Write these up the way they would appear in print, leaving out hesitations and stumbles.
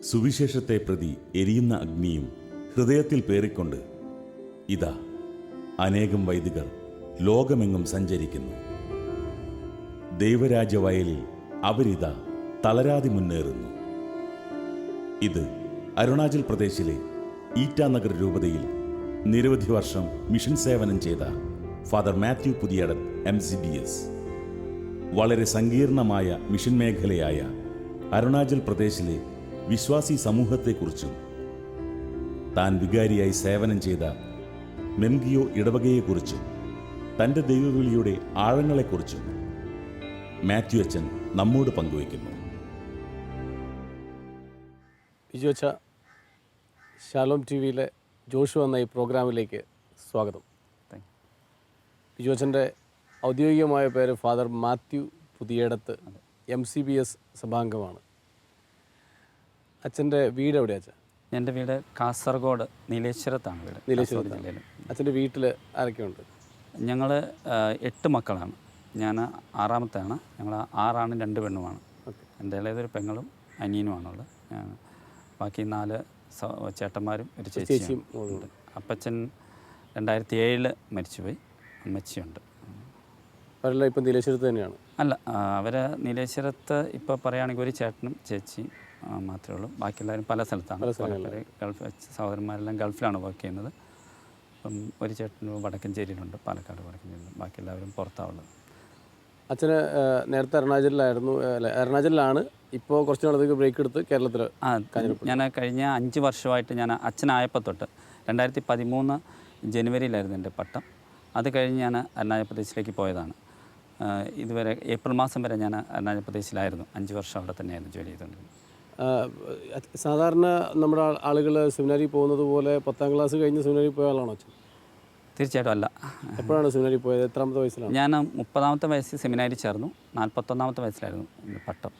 സുവിശേഷത്തെ പ്രതി എരിയുന്ന അഗ്നിയും ഹൃദയത്തിൽ പേറിക്കൊണ്ട് ഇതാ അനേകം വൈദികർ ലോകമെങ്ങും സഞ്ചരിക്കുന്നു. ദൈവരാജ്യവയലിൽ അവരിതാ തളരാതെ മുന്നേറുന്നു. ഇത് അരുണാചൽ പ്രദേശിലെ ഈറ്റാനഗർ രൂപതയിൽ നിരവധി വർഷം മിഷൻ സേവനം ചെയ്ത ഫാദർ മാത്യു പുതിയടത്ത് MCBS. വളരെ സങ്കീർണമായ മിഷൻ മേഖലയായ അരുണാചൽ പ്രദേശിലെ വിശ്വാസി സമൂഹത്തെക്കുറിച്ചും താൻ വികാരിയായി സേവനം ചെയ്ത മെംഗിയോ ഇടവകയെക്കുറിച്ചും തൻ്റെ ദൈവവിളിയുടെ ആഴങ്ങളെക്കുറിച്ചും മാത്യു അച്ഛൻ നമ്മോട് പങ്കുവയ്ക്കുന്നു. ബിജു അച്ഛ, ഷാലോം TV-യിലെ ജോഷു എന്ന ഈ പ്രോഗ്രാമിലേക്ക് സ്വാഗതം. ബിജു അച്ഛൻ്റെ ഔദ്യോഗികമായ പേര് ഫാദർ മാത്യു പുതിയടത്ത് MCBS സഭാംഗമാണ്. അച്ഛൻ്റെ വീട് എവിടെയാ അച്ഛൻ? എൻ്റെ വീട് കാസർഗോഡ് നീലേശ്വരത്താണ് വീട്. നീലേശ്വരം ജില്ലയിൽ. അച്ഛൻ്റെ വീട്ടിൽ ആരൊക്കെയുണ്ട്? ഞങ്ങൾ 8 മക്കളാണ്. ഞാൻ 6ാമത്തെയാണ്. ഞങ്ങൾ 6 ആണും 2 പെണ്ണുമാണ്. എൻ്റെ ഇളയതൊരു പെങ്ങളും അനിയനുമാണുള്ളത്. ബാക്കി 4 ചേട്ടന്മാരും ഒരു ചേച്ചിയും ഉണ്ട്. അപ്പച്ചൻ 2007 മരിച്ചുപോയി. അമ്മച്ചിയുണ്ട്. അവരെല്ലാം ഇപ്പം നീലേശ്വരത്ത് തന്നെയാണ്? അല്ല, അവർ നീലേശ്വരത്ത് ഇപ്പോൾ പറയുകയാണെങ്കിൽ ഒരു ചേട്ടനും ചേച്ചിയും മാത്രമേ ഉള്ളൂ. ബാക്കി എല്ലാവരും പല സ്ഥലത്താണ്. ഗൾഫ് സഹോദരന്മാരെല്ലാം ഗൾഫിലാണ് വർക്ക് ചെയ്യുന്നത്. അപ്പം ഒരു ചേട്ടന് വടക്കഞ്ചേരിയിലുണ്ട്, പാലക്കാട് വടക്കഞ്ചേരിയിലും. ബാക്കി എല്ലാവരും പുറത്താവുള്ളത്. അച്ഛന് നേരത്തെ അരുണാചലിലായിരുന്നു, അരുണാചലിലാണ്. ഇപ്പോൾ കുറച്ച് നാളത്തേക്ക് ബ്രേക്ക് എടുത്ത് കേരളത്തിൽ. ഞാൻ കഴിഞ്ഞ 5 വർഷമായിട്ട് ഞാൻ അച്ഛനായപ്പോൾ തൊട്ട് 2013 ജനുവരിയിലായിരുന്നു എൻ്റെ പട്ടം. അത് കഴിഞ്ഞ് ഞാൻ അരുണാചൽ പ്രദേശിലേക്ക് പോയതാണ്. ഇതുവരെ ഏപ്രിൽ മാസം വരെ ഞാൻ അരുണാചൽ പ്രദേശിലായിരുന്നു. 5 വർഷം അവിടെ തന്നെയായിരുന്നു ജോലി ചെയ്തുകൊണ്ടിരുന്നത്. സാധാരണ നമ്മുടെ ആളുകൾ സെമിനാരി പോകുന്നത് പോലെ 10ാം ക്ലാസ് കഴിഞ്ഞ് സെമിനാരി പോയ ആളാണോ അച്ഛൻ? തീർച്ചയായിട്ടും അല്ല. എപ്പോഴാണ് സെമിനാരി പോയത്? എത്രാമത്തെ വയസ്സിലാണ്? ഞാൻ 30ാമത്തെ വയസ്സിൽ സെമിനാരി ചേർന്നു. 41ാമത്തെ വയസ്സിലായിരുന്നു പട്ടം.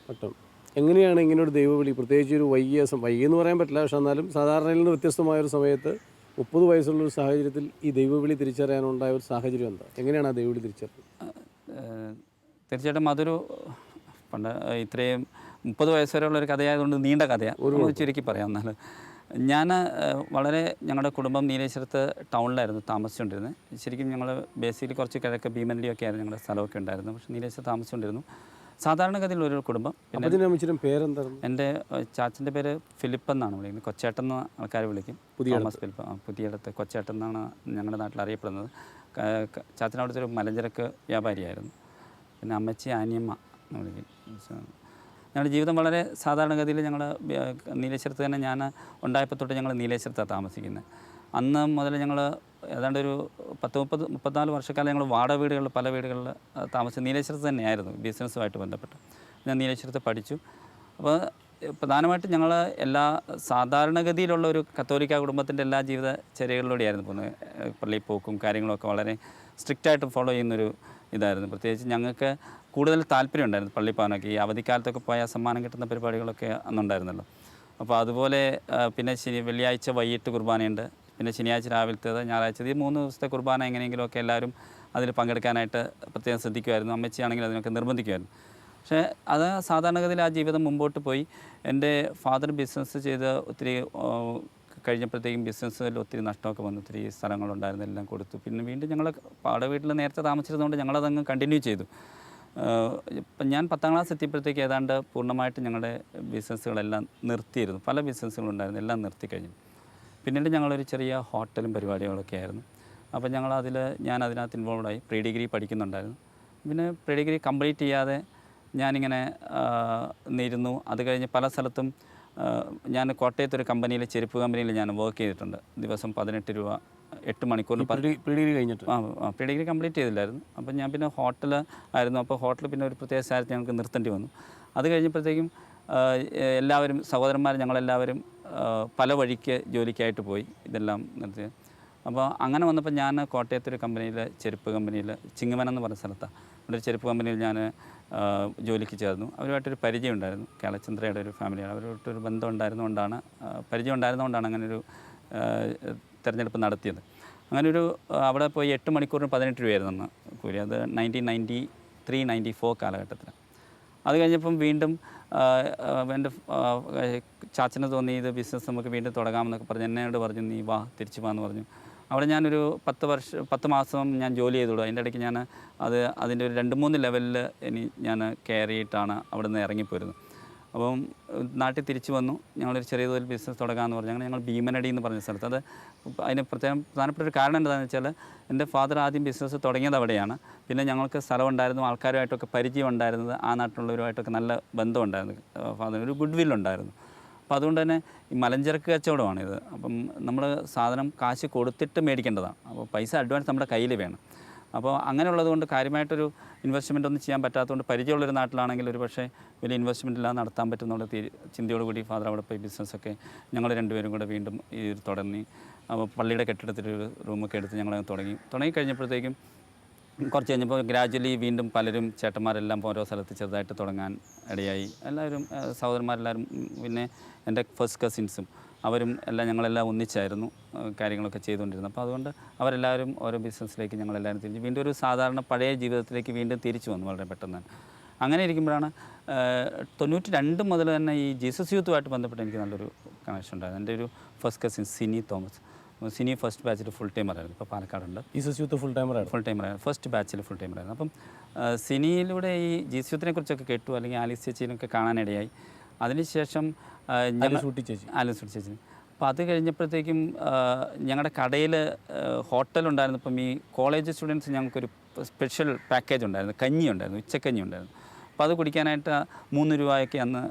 എങ്ങനെയാണ് ഇങ്ങനൊരു ദൈവവിളി, പ്രത്യേകിച്ച് ഒരു വൈകിയെന്ന് പറയാൻ പറ്റില്ല, പക്ഷെ എന്നാലും സാധാരണയിൽ നിന്ന് വ്യത്യസ്തമായൊരു സമയത്ത് 30 വയസ്സുള്ളൊരു സാഹചര്യത്തിൽ ഈ ദൈവവിളി തിരിച്ചറിയാനുണ്ടായ ഒരു സാഹചര്യം എന്താ? എങ്ങനെയാണ് ആ ദൈവവിളി തിരിച്ചറിഞ്ഞത്? തീർച്ചയായിട്ടും അതൊരു പണ്ട് ഇത്രയും 30 വയസ്സ് വരെയുള്ളൊരു കഥയായതുകൊണ്ട് നീണ്ട കഥയാണ്. ഒരു ചുരുക്കി പറയാം. എന്നാൽ ഞാൻ വളരെ ഞങ്ങളുടെ കുടുംബം നീലേശ്വരത്ത് ടൗണിലായിരുന്നു താമസിച്ചുകൊണ്ടിരുന്നത്. ശരിക്കും ഞങ്ങൾ ബേസിക്കലി കുറച്ച് കിഴക്ക് ഭീമൻലിയൊക്കെ ആയിരുന്നു ഞങ്ങളുടെ സ്ഥലമൊക്കെ ഉണ്ടായിരുന്നു. പക്ഷേ നീലേശ്വരത്ത് താമസിച്ചുകൊണ്ടിരുന്നു. സാധാരണഗതിയിലൊരു കുടുംബം. പിന്നെ പേരെന്തായിരുന്നു? എൻ്റെ ചാച്ചൻ്റെ പേര് ഫിലിപ്പ് എന്നാണ് വിളിക്കുന്നത്. കൊച്ചേട്ടൻ എന്ന് ആൾക്കാർ വിളിക്കും. Thomas Philip. പുതിയടത്ത് കൊച്ചേട്ടൻ എന്നാണ് ഞങ്ങളുടെ നാട്ടിൽ അറിയപ്പെടുന്നത്. ചാച്ചൻ അവിടുത്തെ ഒരു മലഞ്ചരക്ക് വ്യാപാരിയായിരുന്നു. പിന്നെ അമ്മച്ചി ആനിയമ്മ എന്ന് വിളിക്കും. ഞങ്ങളുടെ ജീവിതം വളരെ സാധാരണഗതിയിൽ ഞങ്ങൾ നീലേശ്വരത്ത് തന്നെ ഞാൻ ഉണ്ടായപ്പോൾ തൊട്ട് ഞങ്ങൾ നീലേശ്വരത്താണ് താമസിക്കുന്നത്. അന്ന് മുതൽ ഞങ്ങൾ ഏതാണ്ട് ഒരു 34 വർഷക്കാലം ഞങ്ങൾ വാടക വീടുകളിൽ പല വീടുകളിൽ താമസിച്ച് നീലേശ്വരത്ത് തന്നെയായിരുന്നു ബിസിനസ്സുമായിട്ട് ബന്ധപ്പെട്ട്. ഞാൻ നീലേശ്വരത്ത് പഠിച്ചു. അപ്പോൾ പ്രധാനമായിട്ടും ഞങ്ങൾ എല്ലാ സാധാരണഗതിയിലുള്ള ഒരു കത്തോലിക്ക കുടുംബത്തിൻ്റെ എല്ലാ ജീവിത ചര്യകളിലൂടെയായിരുന്നു പോകുന്നത്. പള്ളിയിൽ പോക്കും കാര്യങ്ങളൊക്കെ വളരെ സ്ട്രിക്റ്റായിട്ട് ഫോളോ ചെയ്യുന്നൊരു ഇതായിരുന്നു. പ്രത്യേകിച്ച് ഞങ്ങൾക്ക് കൂടുതൽ താല്പര്യം ഉണ്ടായിരുന്നു പള്ളി പോകാനൊക്കെ. ഈ അവധിക്കാലത്തൊക്കെ പോയാൽ സമ്മാനം കിട്ടുന്ന പരിപാടികളൊക്കെ അന്നുണ്ടായിരുന്നല്ലോ. അപ്പോൾ അതുപോലെ പിന്നെ വെള്ളിയാഴ്ച വൈകിട്ട് കുർബാനയുണ്ട്. പിന്നെ ശനിയാഴ്ച രാവിലത്തേത്, ഞായറാഴ്ച, ഈ 3 ദിവസത്തെ കുർബാന എങ്ങനെയെങ്കിലുമൊക്കെ എല്ലാവരും അതിൽ പങ്കെടുക്കാനായിട്ട് പ്രത്യേകം ശ്രദ്ധിക്കുമായിരുന്നു. അമ്മച്ചിയാണെങ്കിൽ അതിനൊക്കെ നിർബന്ധിക്കുമായിരുന്നു. പക്ഷേ അത് സാധാരണഗതിയിൽ ആ ജീവിതം മുമ്പോട്ട് പോയി. എൻ്റെ ഫാദർ ബിസിനസ് ചെയ്ത് ഒത്തിരി കഴിഞ്ഞപ്പോഴത്തേക്കും ബിസിനസ്സിൽ ഒത്തിരി നഷ്ടമൊക്കെ വന്നു. ഒത്തിരി സ്ഥലങ്ങളുണ്ടായിരുന്നു, എല്ലാം കൊടുത്തു. പിന്നെ വീണ്ടും ഞങ്ങൾ പാടെ വീട്ടിൽ നേരത്തെ താമസിച്ചതുകൊണ്ട് ഞങ്ങളതങ്ങ് കണ്ടിന്യൂ ചെയ്തു. ഇപ്പം ഞാൻ 10ാം ക്ലാസ് എത്തിയപ്പോഴത്തേക്ക് ഏതാണ്ട് പൂർണ്ണമായിട്ട് ഞങ്ങളുടെ ബിസിനസ്സുകളെല്ലാം നിർത്തിയിരുന്നു. പല ബിസിനസ്സുകളുണ്ടായിരുന്നു, എല്ലാം നിർത്തി കഴിഞ്ഞു. പിന്നീട് ഞങ്ങളൊരു ചെറിയ ഹോട്ടലും പരിപാടികളൊക്കെ ആയിരുന്നു. അപ്പോൾ ഞാൻ അതിനകത്ത് ഇൻവോൾവായി. Pre degree പഠിക്കുന്നുണ്ടായിരുന്നു. പിന്നെ പ്രീ ഡിഗ്രി കംപ്ലീറ്റ് ചെയ്യാതെ ഞാനിങ്ങനെ ഇരുന്നു. അത് കഴിഞ്ഞ് പല സ്ഥലത്തും ഞാൻ കോട്ടയത്തൊരു കമ്പനിയിൽ, ചെരുപ്പ് കമ്പനിയിൽ ഞാൻ വർക്ക് ചെയ്തിട്ടുണ്ട്. ദിവസം 18 രൂപ 8 മണിക്കൂറിൽ. പ്രീ ഡിഗ്രി കഴിഞ്ഞിട്ട്? പ്രീ ഡിഗ്രി കംപ്ലീറ്റ് ചെയ്തില്ലായിരുന്നു. അപ്പോൾ ഞാൻ പിന്നെ ഹോട്ടൽ ആയിരുന്നു. അപ്പോൾ ഹോട്ടൽ പിന്നെ ഒരു പ്രത്യേക സ്ഥലത്ത് ഞങ്ങൾക്ക് നിർത്തേണ്ടി വന്നു. അത് കഴിഞ്ഞപ്പോഴത്തേക്കും എല്ലാവരും ഞങ്ങളെല്ലാവരും പല വഴിക്ക് ജോലിക്കായിട്ട് പോയി. ഇതെല്ലാം നിർത്തി. അപ്പോൾ അങ്ങനെ വന്നപ്പോൾ ഞാൻ കോട്ടയത്തൊരു കമ്പനിയിൽ, ചെരുപ്പ് കമ്പനിയിൽ, ചിങ്ങവനം എന്ന് പറഞ്ഞ സ്ഥലത്താണ്, ഒരു ചെരുപ്പ് കമ്പനിയിൽ ഞാൻ ജോലിക്ക് ചേർന്നു. അവരുമായിട്ടൊരു പരിചയം ഉണ്ടായിരുന്നു. കേളചന്ദ്രയുടെ ഒരു ഫാമിലിയാണ്. അവരുമായിട്ടൊരു ബന്ധം ഉണ്ടായിരുന്നുകൊണ്ടാണ്, പരിചയം ഉണ്ടായിരുന്നുകൊണ്ടാണ് അങ്ങനൊരു തിരഞ്ഞെടുപ്പ് നടത്തിയത്. അങ്ങനൊരു അവിടെ പോയി 8 മണിക്കൂറിന് 18 രൂപയായിരുന്നു അന്ന് കൂലി. അത് 1993-94 കാലഘട്ടത്തിൽ. അത് കഴിഞ്ഞപ്പം വീണ്ടും എൻ്റെ ചാച്ചന് തോന്നി ഇത് ബിസിനസ് നമുക്ക് വീണ്ടും തുടങ്ങാമെന്നൊക്കെ പറഞ്ഞ് എന്നോട് പറഞ്ഞു നീ വാ തിരിച്ചു പോകാമെന്ന് പറഞ്ഞു. അവിടെ ഞാനൊരു 10 മാസം ഞാൻ ജോലി ചെയ്തോളൂ. അതിൻ്റെ ഇടയ്ക്ക് ഞാൻ അതിൻ്റെ ഒരു 2-3 ലെവലിൽ ഞാൻ കയറിയിട്ടാണ് അവിടെ നിന്ന് ഇറങ്ങിപ്പോരുന്നത്. അപ്പം നാട്ടിൽ തിരിച്ചു വന്നു. ഞങ്ങളൊരു ചെറിയ തോതിൽ ബിസിനസ് തുടങ്ങാമെന്ന് പറഞ്ഞു. ഞങ്ങൾ ഭീമനടി എന്ന് പറഞ്ഞ സ്ഥലത്ത്, അത് അതിന് പ്രധാനപ്പെട്ട ഒരു കാരണം എന്താണെന്ന് വെച്ചാൽ എൻ്റെ ഫാദർ ആദ്യം ബിസിനസ് തുടങ്ങിയത് അവിടെയാണ്. പിന്നെ ഞങ്ങൾക്ക് സ്ഥലം ഉണ്ടായിരുന്നു, ആൾക്കാരുമായിട്ടൊക്കെ പരിചയം ഉണ്ടായിരുന്നത്, ആ നാട്ടിലുള്ളവരുമായിട്ടൊക്കെ നല്ല ബന്ധമുണ്ടായിരുന്നു, ഫാദറിന് ഒരു ഗുഡ് വില്ലുണ്ടായിരുന്നു. അപ്പോൾ അതുകൊണ്ട് തന്നെ ഈ മലഞ്ചരക്ക് കച്ചവടമാണിത്. അപ്പം നമ്മൾ സാധനം കാശ് കൊടുത്തിട്ട് മേടിക്കേണ്ടതാണ്. അപ്പോൾ പൈസ അഡ്വാൻസ് നമ്മുടെ കയ്യിൽ വേണം. അപ്പോൾ അങ്ങനെയുള്ളത് കൊണ്ട് കാര്യമായിട്ടൊരു ഇൻവെസ്റ്റ്മെൻ്റ് ഒന്നും ചെയ്യാൻ പറ്റാത്തതുകൊണ്ട് പരിചയമുള്ളൊരു നാട്ടിലാണെങ്കിൽ ഒരു പക്ഷേ വലിയ ഇൻവെസ്റ്റ്മെൻ്റ് ഇല്ലാതെ നടത്താൻ പറ്റുന്നുള്ള ചിന്തയോടുകൂടി ഫാദർ അവിടെ പോയി ബിസിനസ്സൊക്കെ ഞങ്ങൾ രണ്ടുപേരും കൂടെ വീണ്ടും ഈ തുടങ്ങി. അപ്പോൾ പള്ളിയുടെ കെട്ടിടത്തിലൊരു റൂമൊക്കെ എടുത്ത് ഞങ്ങൾ തുടങ്ങി കഴിഞ്ഞപ്പോഴത്തേക്കും കുറച്ച് കഴിഞ്ഞപ്പോൾ ഗ്രാജ്വലി വീണ്ടും പലരും ചേട്ടന്മാരെല്ലാം ഓരോ സ്ഥലത്ത് ചെറുതായിട്ട് തുടങ്ങാൻ ഇടയായി. എല്ലാവരും സഹോദരന്മാരെല്ലാവരും, പിന്നെ എൻ്റെ ഫസ്റ്റ് കസിൻസും അവരും എല്ലാം ഞങ്ങളെല്ലാം ഒന്നിച്ചായിരുന്നു കാര്യങ്ങളൊക്കെ ചെയ്തുകൊണ്ടിരുന്നത്. അപ്പോൾ അതുകൊണ്ട് അവരെല്ലാവരും ഓരോ ബിസിനസ്സിലേക്ക് ഞങ്ങളെല്ലാവരും തിരിഞ്ഞു വീണ്ടും ഒരു സാധാരണ പഴയ ജീവിതത്തിലേക്ക് വീണ്ടും തിരിച്ചു വന്നു വളരെ പെട്ടെന്ന്. അങ്ങനെ ഇരിക്കുമ്പോഴാണ് 92 മുതൽ തന്നെ ഈ ജീസസ് യൂത്തുമായിട്ട് ബന്ധപ്പെട്ട് എനിക്ക് നല്ലൊരു കണക്ഷൻ ഉണ്ടായിരുന്നു. എൻ്റെ ഒരു first cousin Sini Thomas, Sini first ബാച്ചിൽ ഫുൾ ടൈമറായിരുന്നു, ഇപ്പോൾ പാലക്കാടുണ്ട്. ജീസസ് യൂത്ത് ഫുൾ ടൈമറായിരുന്നു ഫസ്റ്റ് ബാച്ചിൽ ഫുൾ ടൈമറായിരുന്നു. അപ്പം സിനിയിലൂടെ ഈ ജീസസ് യൂത്തിനെ കുറിച്ചൊക്കെ കേട്ടു, അല്ലെങ്കിൽ ആലീസ് ചേച്ചീനൊക്കെ കാണാനിടയായി. അതിനുശേഷം ആലീസ് ചേച്ചി. അപ്പോൾ അത് കഴിഞ്ഞപ്പോഴത്തേക്കും ഞങ്ങളുടെ കടയിൽ ഹോട്ടലുണ്ടായിരുന്നു. ഇപ്പം ഈ കോളേജ് സ്റ്റുഡൻസ് ഞങ്ങൾക്കൊരു സ്പെഷ്യൽ പാക്കേജ് ഉണ്ടായിരുന്നു, കഞ്ഞി ഉണ്ടായിരുന്നു, ഉച്ചക്കഞ്ഞി ഉണ്ടായിരുന്നു. അപ്പോൾ അത് കുടിക്കാനായിട്ട് 3 രൂപയൊക്കെ അന്ന്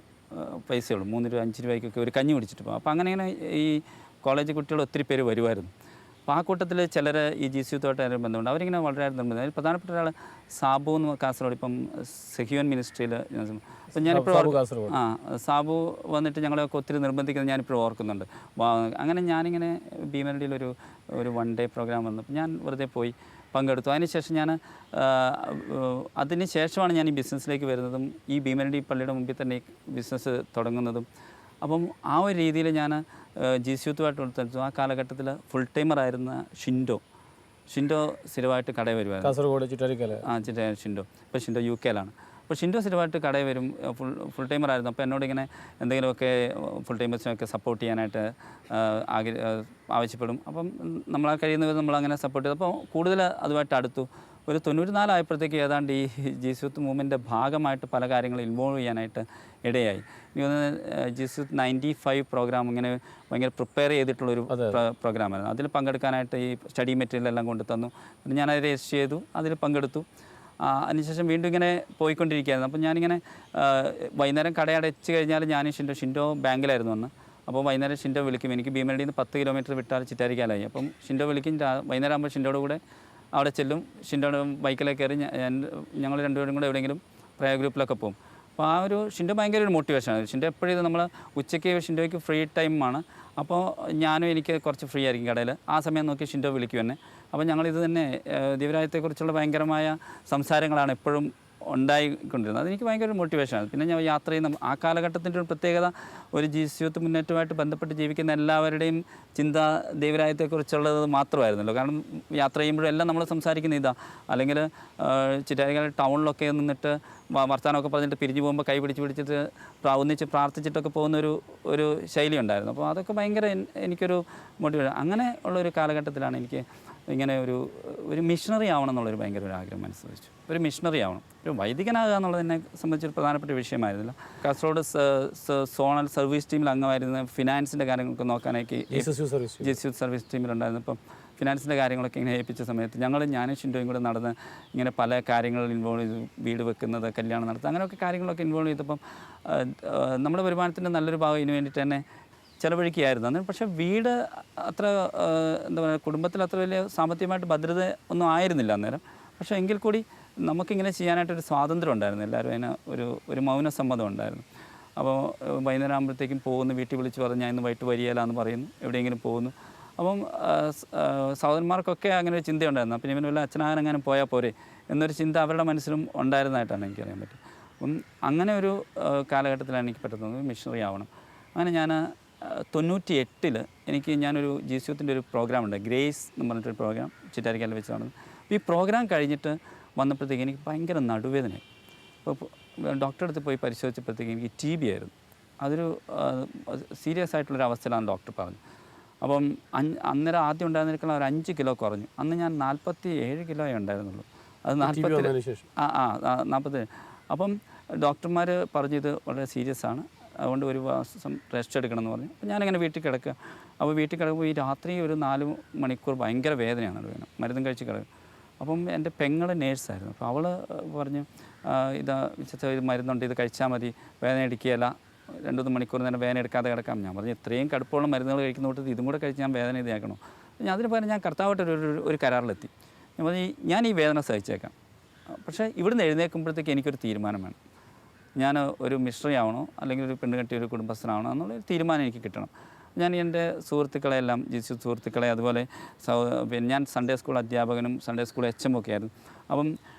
പൈസയുള്ളൂ. 3 രൂപ 5 രൂപയ്ക്കൊക്കെ ഒരു കഞ്ഞി കുടിച്ചിട്ട് പോകും. അപ്പോൾ അങ്ങനെ ഈ കോളേജ് കുട്ടികൾ ഒത്തിരി പേര് വരുമായിരുന്നു. അപ്പോൾ ആ കൂട്ടത്തിൽ ചിലർ ഈ ജീസസ് യൂത്തുമായിട്ട് ബന്ധമുണ്ട്. അവരിങ്ങനെ വളരെ നിർബന്ധം. അതിൽ പ്രധാനപ്പെട്ട ഒരാൾ സാബു എന്ന് കാസർഗോഡ്, ഇപ്പം സെഹിയോൻ മിനിസ്ട്രിയിൽ. അപ്പം ഞാനിപ്പോൾ സാബു വന്നിട്ട് ഞങ്ങളെയൊക്കെ ഒത്തിരി നിർബന്ധിക്കുന്നത് ഞാനിപ്പോൾ ഓർക്കുന്നുണ്ട്. അങ്ങനെ ഞാനിങ്ങനെ ഭീമനടിയിൽ ഒരു 1 ഡേ പ്രോഗ്രാം വന്നപ്പോൾ ഞാൻ വെറുതെ പോയി പങ്കെടുത്തു. അതിനുശേഷം അതിന് ശേഷമാണ് ഞാൻ ഈ ബിസിനസ്സിലേക്ക് വരുന്നതും ഈ ഭീമനടി പള്ളിയുടെ മുമ്പിൽ തന്നെ ഈ ബിസിനസ് തുടങ്ങുന്നതും. അപ്പം ആ ഒരു രീതിയിൽ ഞാൻ ജീസസ് യൂത്തുമായിട്ട് ഉൾപ്പെടുത്തു. ആ കാലഘട്ടത്തിൽ ഫുൾ ടൈമറായിരുന്ന ഷിൻഡോ സ്ഥിരമായിട്ട് കടയിൽ വരുമായിരുന്നു, കാസർഗോഡ് ചിറ്റാരിക്കല. ഷിൻഡോ. ഇപ്പോൾ ഷിൻഡോ UK-ലാണ്. അപ്പോൾ ഷിൻഡോ സ്ഥിരമായിട്ട് കടയിൽ വരും, ഫുൾ ടൈമറായിരുന്നു. അപ്പോൾ എന്നോടിങ്ങനെ എന്തെങ്കിലുമൊക്കെ ഫുൾ ടൈമേഴ്സിനൊക്കെ സപ്പോർട്ട് ചെയ്യാനായിട്ട് ആവശ്യപ്പെടും. അപ്പം നമ്മളാ കഴിയുന്നവർ നമ്മളങ്ങനെ സപ്പോർട്ട് ചെയ്തു. അപ്പോൾ കൂടുതൽ അതുമായിട്ട് അടുത്തു. ഒരു 94 ആയപ്പോഴത്തേക്ക് ഏതാണ്ട് ഈ ജീസസ് യൂത്ത് മൂവ്മെൻറ്റിൻ്റെ ഭാഗമായിട്ട് പല കാര്യങ്ങളും ഇൻവോൾവ് ചെയ്യാനായിട്ട് ഇടയായി. എനിക്ക് തോന്നുന്നത് ജീസസ് യൂത്ത് 95 പ്രോഗ്രാം ഇങ്ങനെ ഭയങ്കര പ്രിപ്പയർ ചെയ്തിട്ടുള്ളൊരു പ്രോഗ്രാമായിരുന്നു. അതിൽ പങ്കെടുക്കാനായിട്ട് ഈ സ്റ്റഡി മെറ്റീരിയൽ എല്ലാം കൊണ്ടു തന്നു. പിന്നെ ഞാനത് രജിസ്റ്റർ ചെയ്തു, അതിൽ പങ്കെടുത്തു. അതിനുശേഷം വീണ്ടും ഇങ്ങനെ പോയിക്കൊണ്ടിരിക്കുകയായിരുന്നു. അപ്പം ഞാനിങ്ങനെ വൈകുന്നേരം കടയടച്ച് കഴിഞ്ഞാൽ ഞാൻ ഷിൻഡോ ബാങ്കിലായിരുന്നു അന്ന്. അപ്പോൾ വൈകുന്നേരം ഷിൻഡോ വിളിക്കും. എനിക്ക് ഭീമനടിയിൽ നിന്ന് 10 കിലോമീറ്റർ വിട്ടാൽ ചിറ്റാരിക്കാലായി. അപ്പം ഷിൻഡോ വിളിക്കും. വൈകുന്നേരം ആകുമ്പോൾ ഷിൻഡോയുടെ കൂടെ അവിടെ ചെല്ലും. ഷിൻഡോയുടെ ബൈക്കിലേക്ക് കയറി ഞങ്ങൾ രണ്ടുപേരും കൂടെ എവിടെയെങ്കിലും പ്രയർ ഗ്രൂപ്പിലൊക്കെ പോകും. അപ്പോൾ ആ ഒരു ഷിൻഡോ ഭയങ്കര ഒരു മോട്ടിവേഷനാണ്. ഷിൻഡോ എപ്പോഴും ഇത് നമ്മൾ ഉച്ചയ്ക്ക് ഷിൻഡോയ്ക്ക് ഫ്രീ ടൈമാണ്. അപ്പോൾ എനിക്ക് കുറച്ച് ഫ്രീ ആയിരിക്കും കടയിൽ. ആ സമയം നോക്കി ഷിൻഡോ വിളിക്കും എന്നെ. അപ്പോൾ ഞങ്ങളിത് തന്നെ ദൈവരാജ്യത്തെക്കുറിച്ചുള്ള ഭയങ്കരമായ സംസാരങ്ങളാണ് എപ്പോഴും ഉണ്ടായിക്കൊണ്ടിരുന്നത്. അതെനിക്ക് ഭയങ്കര ഒരു മോട്ടിവേഷനാണ്. പിന്നെ ഞാൻ യാത്ര ചെയ്യുന്ന ആ കാലഘട്ടത്തിൻ്റെ ഒരു പ്രത്യേകത, ഒരു ജീസസ് യൂത്ത് മുന്നേറ്റവുമായിട്ട് ബന്ധപ്പെട്ട് ജീവിക്കുന്ന എല്ലാവരുടെയും ചിന്ത ദൈവരാജ്യത്തെക്കുറിച്ചുള്ളത് മാത്രമായിരുന്നല്ലോ. കാരണം യാത്ര ചെയ്യുമ്പോഴെല്ലാം നമ്മൾ സംസാരിക്കുന്ന ഇതാണ്. അല്ലെങ്കിൽ ചിറ്റാരിക്കാല ടൗണിലൊക്കെ നിന്നിട്ട് വർത്തമാനമൊക്കെ പറഞ്ഞിട്ട് പിരിഞ്ഞു പോകുമ്പോൾ കൈ പിടിച്ചിട്ട് ഒന്നിച്ച് പ്രാർത്ഥിച്ചിട്ടൊക്കെ പോകുന്ന ഒരു ശൈലി ഉണ്ടായിരുന്നു. അപ്പോൾ അതൊക്കെ ഭയങ്കര എനിക്കൊരു മോട്ടിവേഷൻ. അങ്ങനെ ഉള്ളൊരു കാലഘട്ടത്തിലാണ് എനിക്ക് ഇങ്ങനെ ഒരു മിഷണറി ആവണം എന്നുള്ളൊരു ഭയങ്കര ഒരു ആഗ്രഹം മനസ്സിലാച്ചു. ഒരു മിഷണറി ആവണം, ഒരു വൈദികനാകുക എന്നുള്ളത് എന്നെ സംബന്ധിച്ചൊരു പ്രധാനപ്പെട്ട വിഷയമായിരുന്നില്ല. കാസർഗോഡ് സോണൽ സർവീസ് ടീമിൽ അംഗമായിരുന്ന ഫിനാൻസിൻ്റെ കാര്യങ്ങളൊക്കെ നോക്കാനായിട്ട് ജീസസ് യൂത്ത് സർവീസ് ടീമിലുണ്ടായിരുന്നു. ഇപ്പം ഫിനാൻസിൻ്റെ കാര്യങ്ങളൊക്കെ ഇങ്ങനെ ഏൽപ്പിച്ച സമയത്ത് ഞാനും ഷിൻഡോയും കൂടെ നടന്ന് ഇങ്ങനെ പല കാര്യങ്ങളിൽ ഇൻവോൾവ് ചെയ്തു. വീട് വെക്കുന്നത്, കല്യാണം നടത്തുക, അങ്ങനെയൊക്കെ കാര്യങ്ങളൊക്കെ ഇൻവോൾവ് ചെയ്തപ്പം നമ്മുടെ വരുമാനത്തിൻ്റെ നല്ലൊരു ഭാഗം ഇതിന് വേണ്ടിയിട്ട് തന്നെ ചിലവഴിക്കുകയായിരുന്നു അന്ന്. പക്ഷേ വീട് അത്ര എന്താ പറയുക, കുടുംബത്തിൽ അത്ര വലിയ സാമ്പത്തികമായിട്ട് ഭദ്രത ഒന്നും ആയിരുന്നില്ല അന്നേരം. പക്ഷേ എങ്കിൽ കൂടി നമുക്കിങ്ങനെ ചെയ്യാനായിട്ടൊരു സ്വാതന്ത്ര്യം ഉണ്ടായിരുന്നു. എല്ലാവരും അതിന് ഒരു മൗനസമ്മതം ഉണ്ടായിരുന്നു. അപ്പോൾ വൈകുന്നേരം ആകുമ്പോഴത്തേക്കും പോകുന്നു, വീട്ടിൽ വിളിച്ച് പറഞ്ഞ് ഞാൻ ഇന്ന് വൈകിട്ട് വരികയില്ലാന്ന് പറയുന്നു, എവിടെയെങ്കിലും പോകുന്നു. അപ്പം സഹോദരന്മാർക്കൊക്കെ അങ്ങനെ ഒരു ചിന്തയുണ്ടായിരുന്നു. അപ്പം ഇവന് വല്ല അച്ഛനാകാനെങ്ങാനും പോയാൽ പോരെ എന്നൊരു ചിന്ത അവരുടെ മനസ്സിലും ഉണ്ടായിരുന്നതായിട്ടാണ് എനിക്കറിയാൻ പറ്റും. അപ്പം അങ്ങനെ ഒരു കാലഘട്ടത്തിലാണ് എനിക്ക് പറ്റുന്നത് മിഷണറി ആവണം. അങ്ങനെ ഞാൻ 98 ഞാനൊരു ജീസസ് യൂത്തിൻ്റെ ഒരു പ്രോഗ്രാം ഉണ്ട്, ഗ്രേസ് എന്ന് പറഞ്ഞിട്ടൊരു പ്രോഗ്രാം ചിറ്റാരിക്കാലിൽ വെച്ച് നടന്നു. അപ്പോൾ ഈ പ്രോഗ്രാം കഴിഞ്ഞിട്ട് വന്നപ്പോഴത്തേക്ക് എനിക്ക് ഭയങ്കര നടുവേദനയായി. അപ്പോൾ ഡോക്ടറെ അടുത്ത് പോയി പരിശോധിച്ചപ്പോഴത്തേക്ക് എനിക്ക് TB ആയിരുന്നു. അതൊരു സീരിയസ് ആയിട്ടുള്ളൊരു അവസ്ഥയിലാണ് ഡോക്ടർ പറഞ്ഞു. അപ്പം അന്നേരം ആദ്യം ഉണ്ടായിരുന്നതിനേക്കാൾ ഒരു 5 കിലോ കുറഞ്ഞു. അന്ന് ഞാൻ 47 കിലോയേ ഉണ്ടായിരുന്നുള്ളൂ. അത് 40 അപ്പം ഡോക്ടർമാർ പറഞ്ഞത് വളരെ സീരിയസ് ആണ്, അതുകൊണ്ട് ഒരു മാസം റെസ്റ്റ് എടുക്കണമെന്ന് പറഞ്ഞു. അപ്പോൾ ഞാനിങ്ങനെ വീട്ടിൽ കിടക്കുക. അപ്പോൾ വീട്ടിൽ കിടക്കുമ്പോൾ ഈ രാത്രി ഒരു 4 മണിക്കൂർ ഭയങ്കര വേദനയാണ് നടുവേദന, മരുന്നും കഴിച്ച് കിടക്കും. അപ്പം എൻ്റെ പെങ്ങൾ നേഴ്സായിരുന്നു. അപ്പോൾ അവൾ പറഞ്ഞു, ഇത് മരുന്നുണ്ട്, ഇത് കഴിച്ചാൽ മതി, വേദന എടുക്കുകയില്ല, 2-3 മണിക്കൂർ നേരം വേദന എടുക്കാതെ കിടക്കാം. ഞാൻ പറഞ്ഞു, ഇത്രയും കടുപ്പമുള്ള മരുന്നുകൾ കഴിക്കുന്ന കൂട്ടത്തിൽ ഇതും കൂടെ കഴിച്ച് ഞാൻ വേദന ഇതാക്കണോ? അതിന് പകരം ഞാൻ കർത്താവായിട്ട് ഒരു കരാറിലെത്തി. ഞാൻ പറഞ്ഞു, ഞാൻ ഈ വേദന സഹിച്ചേക്കാം, പക്ഷേ ഇവിടുന്ന് എഴുന്നേൽക്കുമ്പോഴത്തേക്ക് എനിക്കൊരു തീരുമാനം വേണം. ഞാൻ ഒരു മിഷണറി ആവണോ അല്ലെങ്കിൽ ഒരു പെണ്ണുകെട്ടിയ ഒരു കുടുംബസ്ഥനാവണോ എന്നുള്ളൊരു തീരുമാനം എനിക്ക് കിട്ടണം. ഞാൻ എൻ്റെ സുഹൃത്തുക്കളെല്ലാം സുഹൃത്തുക്കളെ, അതുപോലെ പിന്നെ ഞാൻ സൺഡേ സ്കൂൾ അധ്യാപകനും സൺഡേ സ്കൂൾ HM ഒക്കെ ആയിരുന്നു. അപ്പം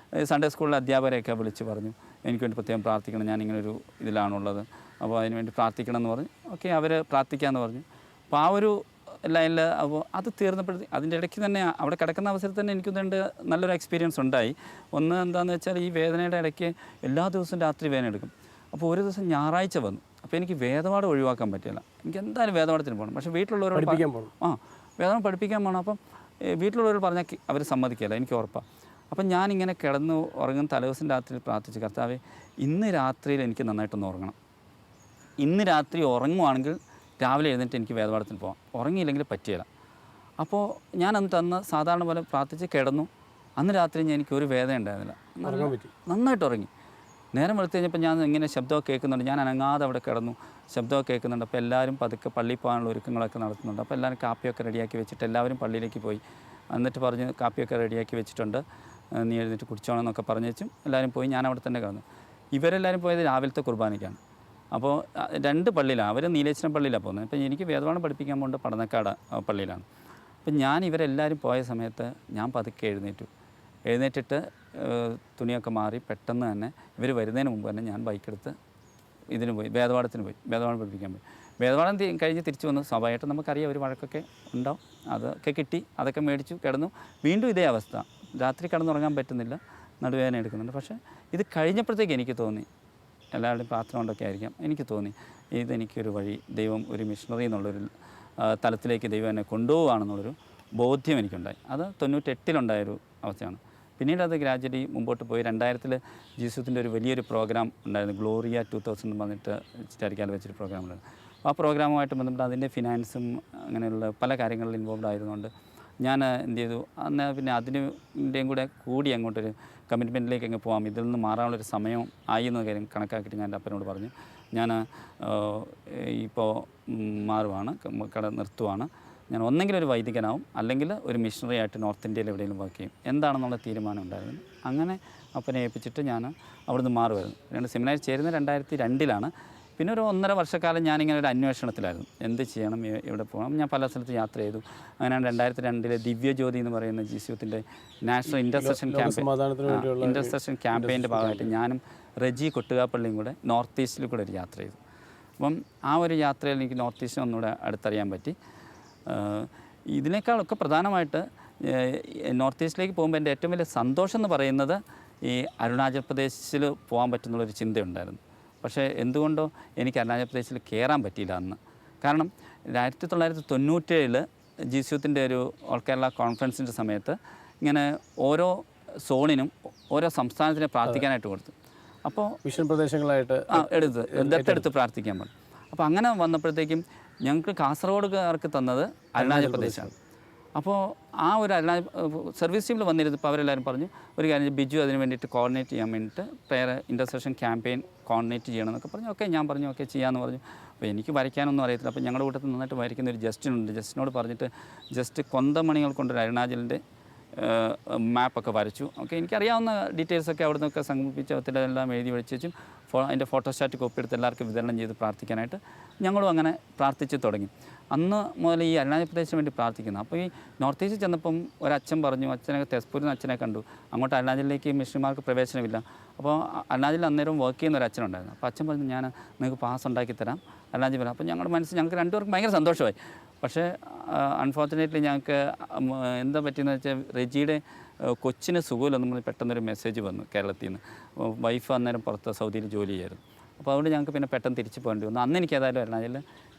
സൺഡേ സ്കൂളിലെ അധ്യാപകരെയൊക്കെ വിളിച്ച് പറഞ്ഞു, എനിക്ക് വേണ്ടി പ്രത്യേകം പ്രാർത്ഥിക്കണം, ഞാനിങ്ങനൊരു ഇതിലാണുള്ളത്, അപ്പോൾ അതിനുവേണ്ടി പ്രാർത്ഥിക്കണം എന്ന് പറഞ്ഞു. ഓക്കെ, അവർ പ്രാർത്ഥിക്കാമെന്ന് പറഞ്ഞു. അപ്പോൾ ആ ഒരു ലൈനിൽ അപ്പോൾ അത് തീർന്നപ്പോഴത്തേക്ക് അതിൻ്റെ ഇടയ്ക്ക് തന്നെ അവിടെ കിടക്കുന്ന അവസരത്തിൽ തന്നെ എനിക്ക് നല്ലൊരു എക്സ്പീരിയൻസ് ഉണ്ടായി. ഒന്ന് എന്താണെന്ന് വെച്ചാൽ, ഈ വേദനയുടെ ഇടയ്ക്ക് എല്ലാ ദിവസവും രാത്രി വേദന എടുക്കും. അപ്പോൾ ഒരു ദിവസം ഞായറാഴ്ച വന്നു. അപ്പോൾ എനിക്ക് വേദപാഠം ഒഴിവാക്കാൻ പറ്റില്ല, എനിക്ക് എന്തായാലും വേദപാഠത്തിന് പോകണം. പക്ഷേ വീട്ടിലുള്ളവരോട് വേദപാഠം പഠിപ്പിക്കാൻ പോകണം. അപ്പം വീട്ടിലുള്ളവരോട് പറഞ്ഞാൽ അവർ സമ്മതിക്കില്ല, എനിക്ക് ഉറപ്പാണ്. അപ്പം ഞാനിങ്ങനെ കിടന്ന് ഉറങ്ങുന്ന തലേദിവസം രാത്രി പ്രാർത്ഥിച്ചു, കർത്താവേ, ഇന്ന് രാത്രിയിൽ എനിക്ക് നന്നായിട്ടൊന്ന് ഉറങ്ങണം. ഇന്ന് രാത്രി ഉറങ്ങുവാണെങ്കിൽ രാവിലെ എഴുന്നേറ്റ് എനിക്ക് വേദപാഠത്തിന് പോകാം, ഉറങ്ങിയില്ലെങ്കിൽ പറ്റിയില്ല. അപ്പോൾ ഞാൻ അന്ന് സാധാരണ പോലെ പ്രാർത്ഥിച്ച് കിടന്നു. അന്ന് രാത്രി എനിക്കൊരു വേദന ഉണ്ടായിരുന്നില്ല, നന്നായിട്ട് ഉറങ്ങി. നേരം വെളുത്ത് കഴിഞ്ഞപ്പോൾ ഞാൻ ഇങ്ങനെ ശബ്ദമൊക്കെ കേൾക്കുന്നുണ്ട്. ഞാൻ അനങ്ങാതെ അവിടെ കിടന്നു, ശബ്ദമൊക്കെ കേൾക്കുന്നുണ്ട്. അപ്പോൾ എല്ലാവരും പതുക്കെ പള്ളിയിൽ പോകാനുള്ള ഒരുക്കങ്ങളൊക്കെ നടത്തുന്നുണ്ട്. അപ്പോൾ എല്ലാവരും കാപ്പിയൊക്കെ റെഡിയാക്കി വെച്ചിട്ട് എല്ലാവരും പള്ളിയിലേക്ക് പോയി. എന്നിട്ട് പറഞ്ഞ്, കാപ്പിയൊക്കെ റെഡിയാക്കി വെച്ചിട്ടുണ്ട്, നീ എഴുന്നേറ്റ് കുടിച്ചോണം എന്നൊക്കെ പറഞ്ഞു വെച്ചും എല്ലാവരും പോയി. ഞാൻ അവിടെ തന്നെ കിടന്നു. ഇവരെല്ലാവരും പോയത് രാവിലത്തെ കുർബാനയ്ക്കാണ്. അപ്പോൾ 2 പള്ളിയിലാണ്, അവർ നീലേശ്വരം പള്ളിയിലാണ് പോകുന്നത്. അപ്പോൾ എനിക്ക് വേദപാഠം പഠിപ്പിക്കാൻ പോകേണ്ട പടന്നക്കാട് പള്ളിയിലാണ്. അപ്പം ഞാൻ ഇവരെല്ലാവരും പോയ സമയത്ത് ഞാൻ പതുക്കെ എഴുന്നേറ്റിട്ട് തുണിയൊക്കെ മാറി പെട്ടെന്ന് തന്നെ ഇവർ വരുന്നതിന് മുമ്പ് തന്നെ ഞാൻ ബൈക്കെടുത്ത് ഇതിന് പോയി, വേദപാഠത്തിന് പോയി, വേദപാഠം പഠിപ്പിക്കാൻ പോയി. വേദപാഠം കഴിഞ്ഞ് തിരിച്ചു വന്നു. സ്വാഭാവികമായിട്ടും നമുക്കറിയാം ഒരു വഴക്കൊക്കെ ഉണ്ടാവും, അതൊക്കെ കിട്ടി, അതൊക്കെ മേടിച്ചു, കിടന്നു. വീണ്ടും ഇതേ അവസ്ഥ, രാത്രി കിടന്നുറങ്ങാൻ പറ്റുന്നില്ല, നടുവേദന എടുക്കുന്നുണ്ട്. പക്ഷേ ഇത് കഴിഞ്ഞപ്പോഴത്തേക്ക് എനിക്ക് തോന്നി, എല്ലാവരുടെയും പ്രാർത്ഥന കൊണ്ടൊക്കെ ആയിരിക്കാം, എനിക്ക് തോന്നി ഇതെനിക്കൊരു വഴി, ദൈവം ഒരു മിഷണറി എന്നുള്ളൊരു തലത്തിലേക്ക് ദൈവം എന്നെ കൊണ്ടുപോവുകയാണെന്നുള്ളൊരു ബോധ്യം എനിക്കുണ്ടായി. അത് 98-ലുണ്ടായൊരു അവസ്ഥയാണ്. പിന്നീട് അത് ഗ്രാജുവലി മുമ്പോട്ട് പോയി. 2000-ൽ ജീസസിൻ്റെ ഒരു വലിയൊരു പ്രോഗ്രാം ഉണ്ടായിരുന്നു, ഗ്ലോറിയ 2000 എന്ന് പറഞ്ഞിട്ട് ചിറ്റാരിക്കാൽ വെച്ചൊരു പ്രോഗ്രാം ഉണ്ടായിരുന്നു. ആ പ്രോഗ്രാമുമായിട്ട് ബന്ധപ്പെട്ട് അതിൻ്റെ ഫിനാൻസും അങ്ങനെയുള്ള പല കാര്യങ്ങളിൽ ഇൻവോൾവ് ആയതുകൊണ്ട് ഞാൻ എന്ത് ചെയ്തു, അന്ന് പിന്നെ അതിൻ്റെയും കൂടി അങ്ങോട്ടൊരു കമ്മിറ്റ്മെൻറ്റിലേക്ക് അങ്ങ് പോകാം, ഇതിൽ നിന്ന് മാറാനുള്ളൊരു സമയം ആയി എന്ന കാര്യം കണക്കാക്കിയിട്ട് ഞാൻ എൻ്റെ അപ്പനോട് പറഞ്ഞു, ഞാൻ ഇപ്പോൾ മാറുവാണ്, നിർത്തുവാണ്, ഞാൻ ഒന്നെങ്കിൽ ഒരു വൈദികനാവും അല്ലെങ്കിൽ ഒരു മിഷണറി ആയിട്ട് നോർത്ത് ഇന്ത്യയിൽ എവിടെയെങ്കിലും വർക്ക് ചെയ്യും, എന്താണെന്നുള്ള തീരുമാനം ഉണ്ടായിരുന്നു. അങ്ങനെ അപ്പനെ ഏൽപ്പിച്ചിട്ട് ഞാൻ അവിടുന്ന് മാറുമായിരുന്നു. സെമിനാരിൽ ചേരുന്നത് 2002-ലാണ്. പിന്നെ ഒരു 1.5 വർഷക്കാലം ഞാനിങ്ങനെ ഒരു അന്വേഷണത്തിലായിരുന്നു, എന്ത് ചെയ്യണം, എവിടെ പോകണം. ഞാൻ പല സ്ഥലത്ത് യാത്ര ചെയ്തു. അങ്ങനെയാണ് 2002-ൽ ദിവ്യജ്യോതി എന്ന് പറയുന്ന ജീസസിൻ്റെ നാഷണൽ ഇൻ്റർസെഷൻ ക്യാമ്പയിൻ്റെ ഭാഗമായിട്ട് ഞാനും റജി കൊട്ടുകാപ്പള്ളിയും കൂടെ നോർത്ത് ഈസ്റ്റിൽ കൂടെ ഒരു യാത്ര ചെയ്തു. അപ്പം ആ ഒരു യാത്രയിൽ എനിക്ക് നോർത്ത് ഈസ്റ്റിനെ ഒന്നുകൂടെ അടുത്തറിയാൻ പറ്റി. ഇതിനേക്കാളൊക്കെ പ്രധാനമായിട്ട് നോർത്ത് ഈസ്റ്റിലേക്ക് പോകുമ്പോൾ എൻ്റെ ഏറ്റവും വലിയ സന്തോഷം എന്ന് പറയുന്നത് ഈ അരുണാചൽ പ്രദേശിൽ പോകാൻ പറ്റുന്നുള്ളൊരു ചിന്തയുണ്ടായിരുന്നു. പക്ഷേ എന്തുകൊണ്ടോ എനിക്ക് അരുണാചൽ പ്രദേശിൽ കയറാൻ പറ്റിയില്ല അന്ന്. കാരണം 1997 ജീസസിൻ്റെ ഒരു ഓൾ കേരള കോൺഫറൻസിൻ്റെ സമയത്ത് ഇങ്ങനെ ഓരോ സോണിനും ഓരോ സംസ്ഥാനത്തിനെ പ്രാർത്ഥിക്കാനായിട്ട് കൊടുത്തു. അപ്പോൾ മിഷൻ പ്രദേശങ്ങളായിട്ട് ദത്തെടുത്ത് പ്രാർത്ഥിക്കാൻ പറഞ്ഞു. അപ്പോൾ അങ്ങനെ വന്നപ്പോഴത്തേക്കും ഞങ്ങൾക്ക് കാസർഗോഡുകാർക്ക് തന്നത് അരുണാചൽ പ്രദേശാണ്. അപ്പോൾ ആ ഒരു സർവീസ് ടീമിൽ വന്നിരുന്നപ്പോൾ അവരെല്ലാവരും പറഞ്ഞു, ഒരു കാര്യം ബിജു അതിന് വേണ്ടിയിട്ട് കോർഡിനേറ്റ് ചെയ്യാൻ വേണ്ടിയിട്ട് പ്രയർ ഇൻ്റർസെഷൻ ക്യാമ്പയിൻ കോർഡിനേറ്റ് ചെയ്യണമെന്നൊക്കെ പറഞ്ഞു. ഓക്കെ, ഞാൻ പറഞ്ഞു ഓക്കെ ചെയ്യാമെന്ന് പറഞ്ഞു. അപ്പോൾ എനിക്ക് വരയ്ക്കാനൊന്നും അറിയത്തില്ല. അപ്പോൾ ഞങ്ങളുടെ കൂട്ടത്തിൽ നന്നായിട്ട് വരയ്ക്കുന്ന ഒരു ജസ്റ്റിനുണ്ട്. ജസ്റ്റിനോട് പറഞ്ഞിട്ട് ജസ്റ്റ് കൊന്തമണികൾ കൊണ്ടൊരു അരുണാചലിൻ്റെ മാപ്പൊക്കെ വരച്ചു. ഓക്കെ, എനിക്കറിയാവുന്ന ഡീറ്റെയിൽസൊക്കെ അവിടെ നിന്നൊക്കെ സംഘടിപ്പിച്ച് ഒത്തിരിയെല്ലാം എഴുതി വെച്ചും അതിൻ്റെ ഫോട്ടോസ്റ്റാറ്റ് കോപ്പി എടുത്ത് എല്ലാവർക്കും വിതരണം ചെയ്ത് പ്രാർത്ഥിക്കാനായിട്ട് ഞങ്ങളും അങ്ങനെ പ്രാർത്ഥിച്ച് തുടങ്ങി. അന്ന് മുതൽ ഈ അരുണാചൽ പ്രദേശിന് വേണ്ടി പ്രാർത്ഥിക്കുന്നു. അപ്പോൾ ഈ നോർത്ത് ഈസ്റ്റ് ചെന്നപ്പം ഒരച്ഛൻ പറഞ്ഞു, അച്ഛനൊക്കെ തെസ്പൂരിൽ നിന്ന് അച്ഛനെ കണ്ടു, അങ്ങോട്ട് അരുണാചലിലേക്ക് മിഷണറിമാർക്ക് പ്രവേശനമില്ല. അപ്പോൾ അരുണാചലിൽ അന്നേരം വർക്ക് ചെയ്യുന്ന ഒരു അച്ഛനുണ്ടായിരുന്നു. അപ്പോൾ അച്ഛൻ പറഞ്ഞു, ഞാൻ നിങ്ങൾക്ക് പാസ് ഉണ്ടാക്കി തരാം അരുണാചൽ വരാം. അപ്പോൾ ഞങ്ങളുടെ മനസ്സിൽ ഞങ്ങൾക്ക് രണ്ടുപേർക്കും ഭയങ്കര സന്തോഷമായി. പക്ഷേ അൺഫോർച്ചുനേറ്റ്ലി ഞങ്ങൾക്ക് എന്താ പറ്റിയെന്ന് വെച്ചാൽ റെജിയുടെ കൊച്ചിന് സുഖമില്ലെന്ന് പറഞ്ഞ് പെട്ടെന്നൊരു മെസ്സേജ് വന്നു കേരളത്തിൽ നിന്ന്. വൈഫ് അന്നേരം പുറത്ത് സൗദിയിൽ ജോലി ചെയ്യായിരുന്നു. അപ്പോൾ അതുകൊണ്ട് ഞങ്ങൾക്ക് പിന്നെ പെട്ടെന്ന് തിരിച്ച് പോകേണ്ടി വന്നു. അന്ന് എനിക്ക് ഏതായാലും അരുണാചലിൽ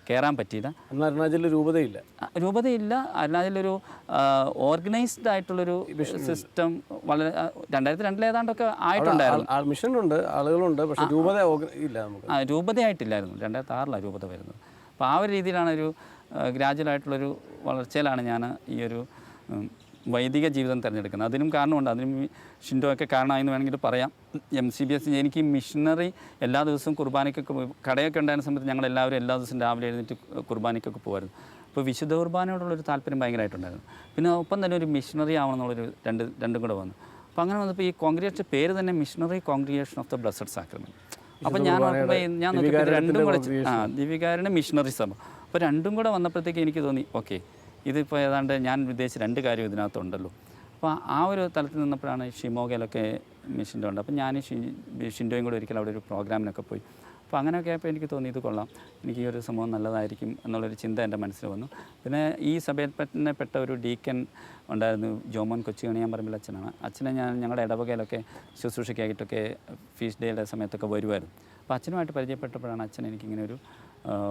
കയറാൻ പറ്റിയില്ല. അന്ന് അരുണാചലിൽ രൂപതയില്ല. രൂപതയില്ല. അരുണാചലൊരു ഓർഗനൈസ്ഡ് ആയിട്ടുള്ളൊരു സിസ്റ്റം വളരെ 2002 ഏതാണ്ടൊക്കെ ആയിട്ടുണ്ടായിരുന്നു. മിഷനുണ്ട്, ആളുകളുണ്ട്, പക്ഷേ രൂപത ഇല്ല നമുക്ക്. രൂപതയായിട്ടില്ലായിരുന്നു. 2006 രൂപത വരുന്നത്. അപ്പോൾ ആ ഒരു രീതിയിലാണ് ഒരു ഗ്രാജുവലായിട്ടുള്ളൊരു വളർച്ചയിലാണ് ഞാൻ ഈ ഒരു വൈദിക ജീവിതം തിരഞ്ഞെടുക്കുന്നത്. അതിനും കാരണമുണ്ട്. അതിനും ഷിൻഡോ ഒക്കെ കാരണമായെന്ന് വേണമെങ്കിൽ പറയാം. MCBS എനിക്ക് മിഷനറി എല്ലാ ദിവസവും കുർബാനയ്ക്കൊക്കെ കടയൊക്കെ ഉണ്ടായിരുന്ന സമയത്ത് ഞങ്ങളെല്ലാവരും എല്ലാ ദിവസവും രാവിലെ എഴുന്നേറ്റ് കുർബാനയ്ക്കൊക്കെ പോകുമായിരുന്നു. അപ്പോൾ വിശുദ്ധ കുർബാനയോടുള്ളൊരു താല്പര്യം ഭയങ്കരമായിട്ടുണ്ടായിരുന്നു. പിന്നെ ഒപ്പം തന്നെ ഒരു മിഷനറി ആവണമെന്നുള്ളൊരു രണ്ടും കൂടെ വന്നു. അപ്പോൾ അങ്ങനെ വന്നപ്പോൾ ഈ കോൺഗ്രിഗേഷൻ പേര് തന്നെ missionary congregation of the blessed sacrament. അപ്പോൾ ഞാൻ നോക്കിയപ്പോൾ രണ്ടും കൂടെ ദിവ്യകാരുണ്യ മിഷനറി സഭ. അപ്പോൾ രണ്ടും കൂടെ വന്നപ്പോഴത്തേക്ക് എനിക്ക് തോന്നി ഓക്കെ, ഇതിപ്പോൾ ഏതാണ്ട് ഞാൻ ഉദ്ദേശിച്ച രണ്ട് കാര്യം ഇതിനകത്തുണ്ടല്ലോ. അപ്പോൾ ആ ഒരു തലത്തിൽ നിന്നപ്പോഴാണ് ഷിമോഗയിലൊക്കെ മിഷൻ്റെ ഉണ്ട്. അപ്പോൾ ഞാൻ ഷിൻഡോയും കൂടെ ഒരിക്കലും അവിടെ ഒരു പ്രോഗ്രാമിനൊക്കെ പോയി. അപ്പോൾ അങ്ങനെയൊക്കെ ആയപ്പോൾ എനിക്ക് തോന്നി ഇത് കൊള്ളാം, എനിക്ക് ഈ ഒരു സംഭവം നല്ലതായിരിക്കും എന്നുള്ളൊരു ചിന്ത എൻ്റെ മനസ്സിൽ വന്നു. പിന്നെ ഈ സഭയിൽ പെട്ട ഒരു ഡീക്കൻ ഉണ്ടായിരുന്നു, ജോമോൻ കൊച്ചുകണിയാൻ പറമ്പിൽ അച്ഛനാണ്. അച്ഛനെ ഞങ്ങളുടെ ഇടവകയിലൊക്കെ ശുശ്രൂഷയ്ക്കായിട്ടൊക്കെ ഫീസ്റ്റ് ഡേയുടെ സമയത്തൊക്കെ വരുമായിരുന്നു. അപ്പോൾ അച്ഛനുമായിട്ട് പരിചയപ്പെട്ടപ്പോഴാണ് അച്ഛൻ എനിക്കിങ്ങനെ ഒരു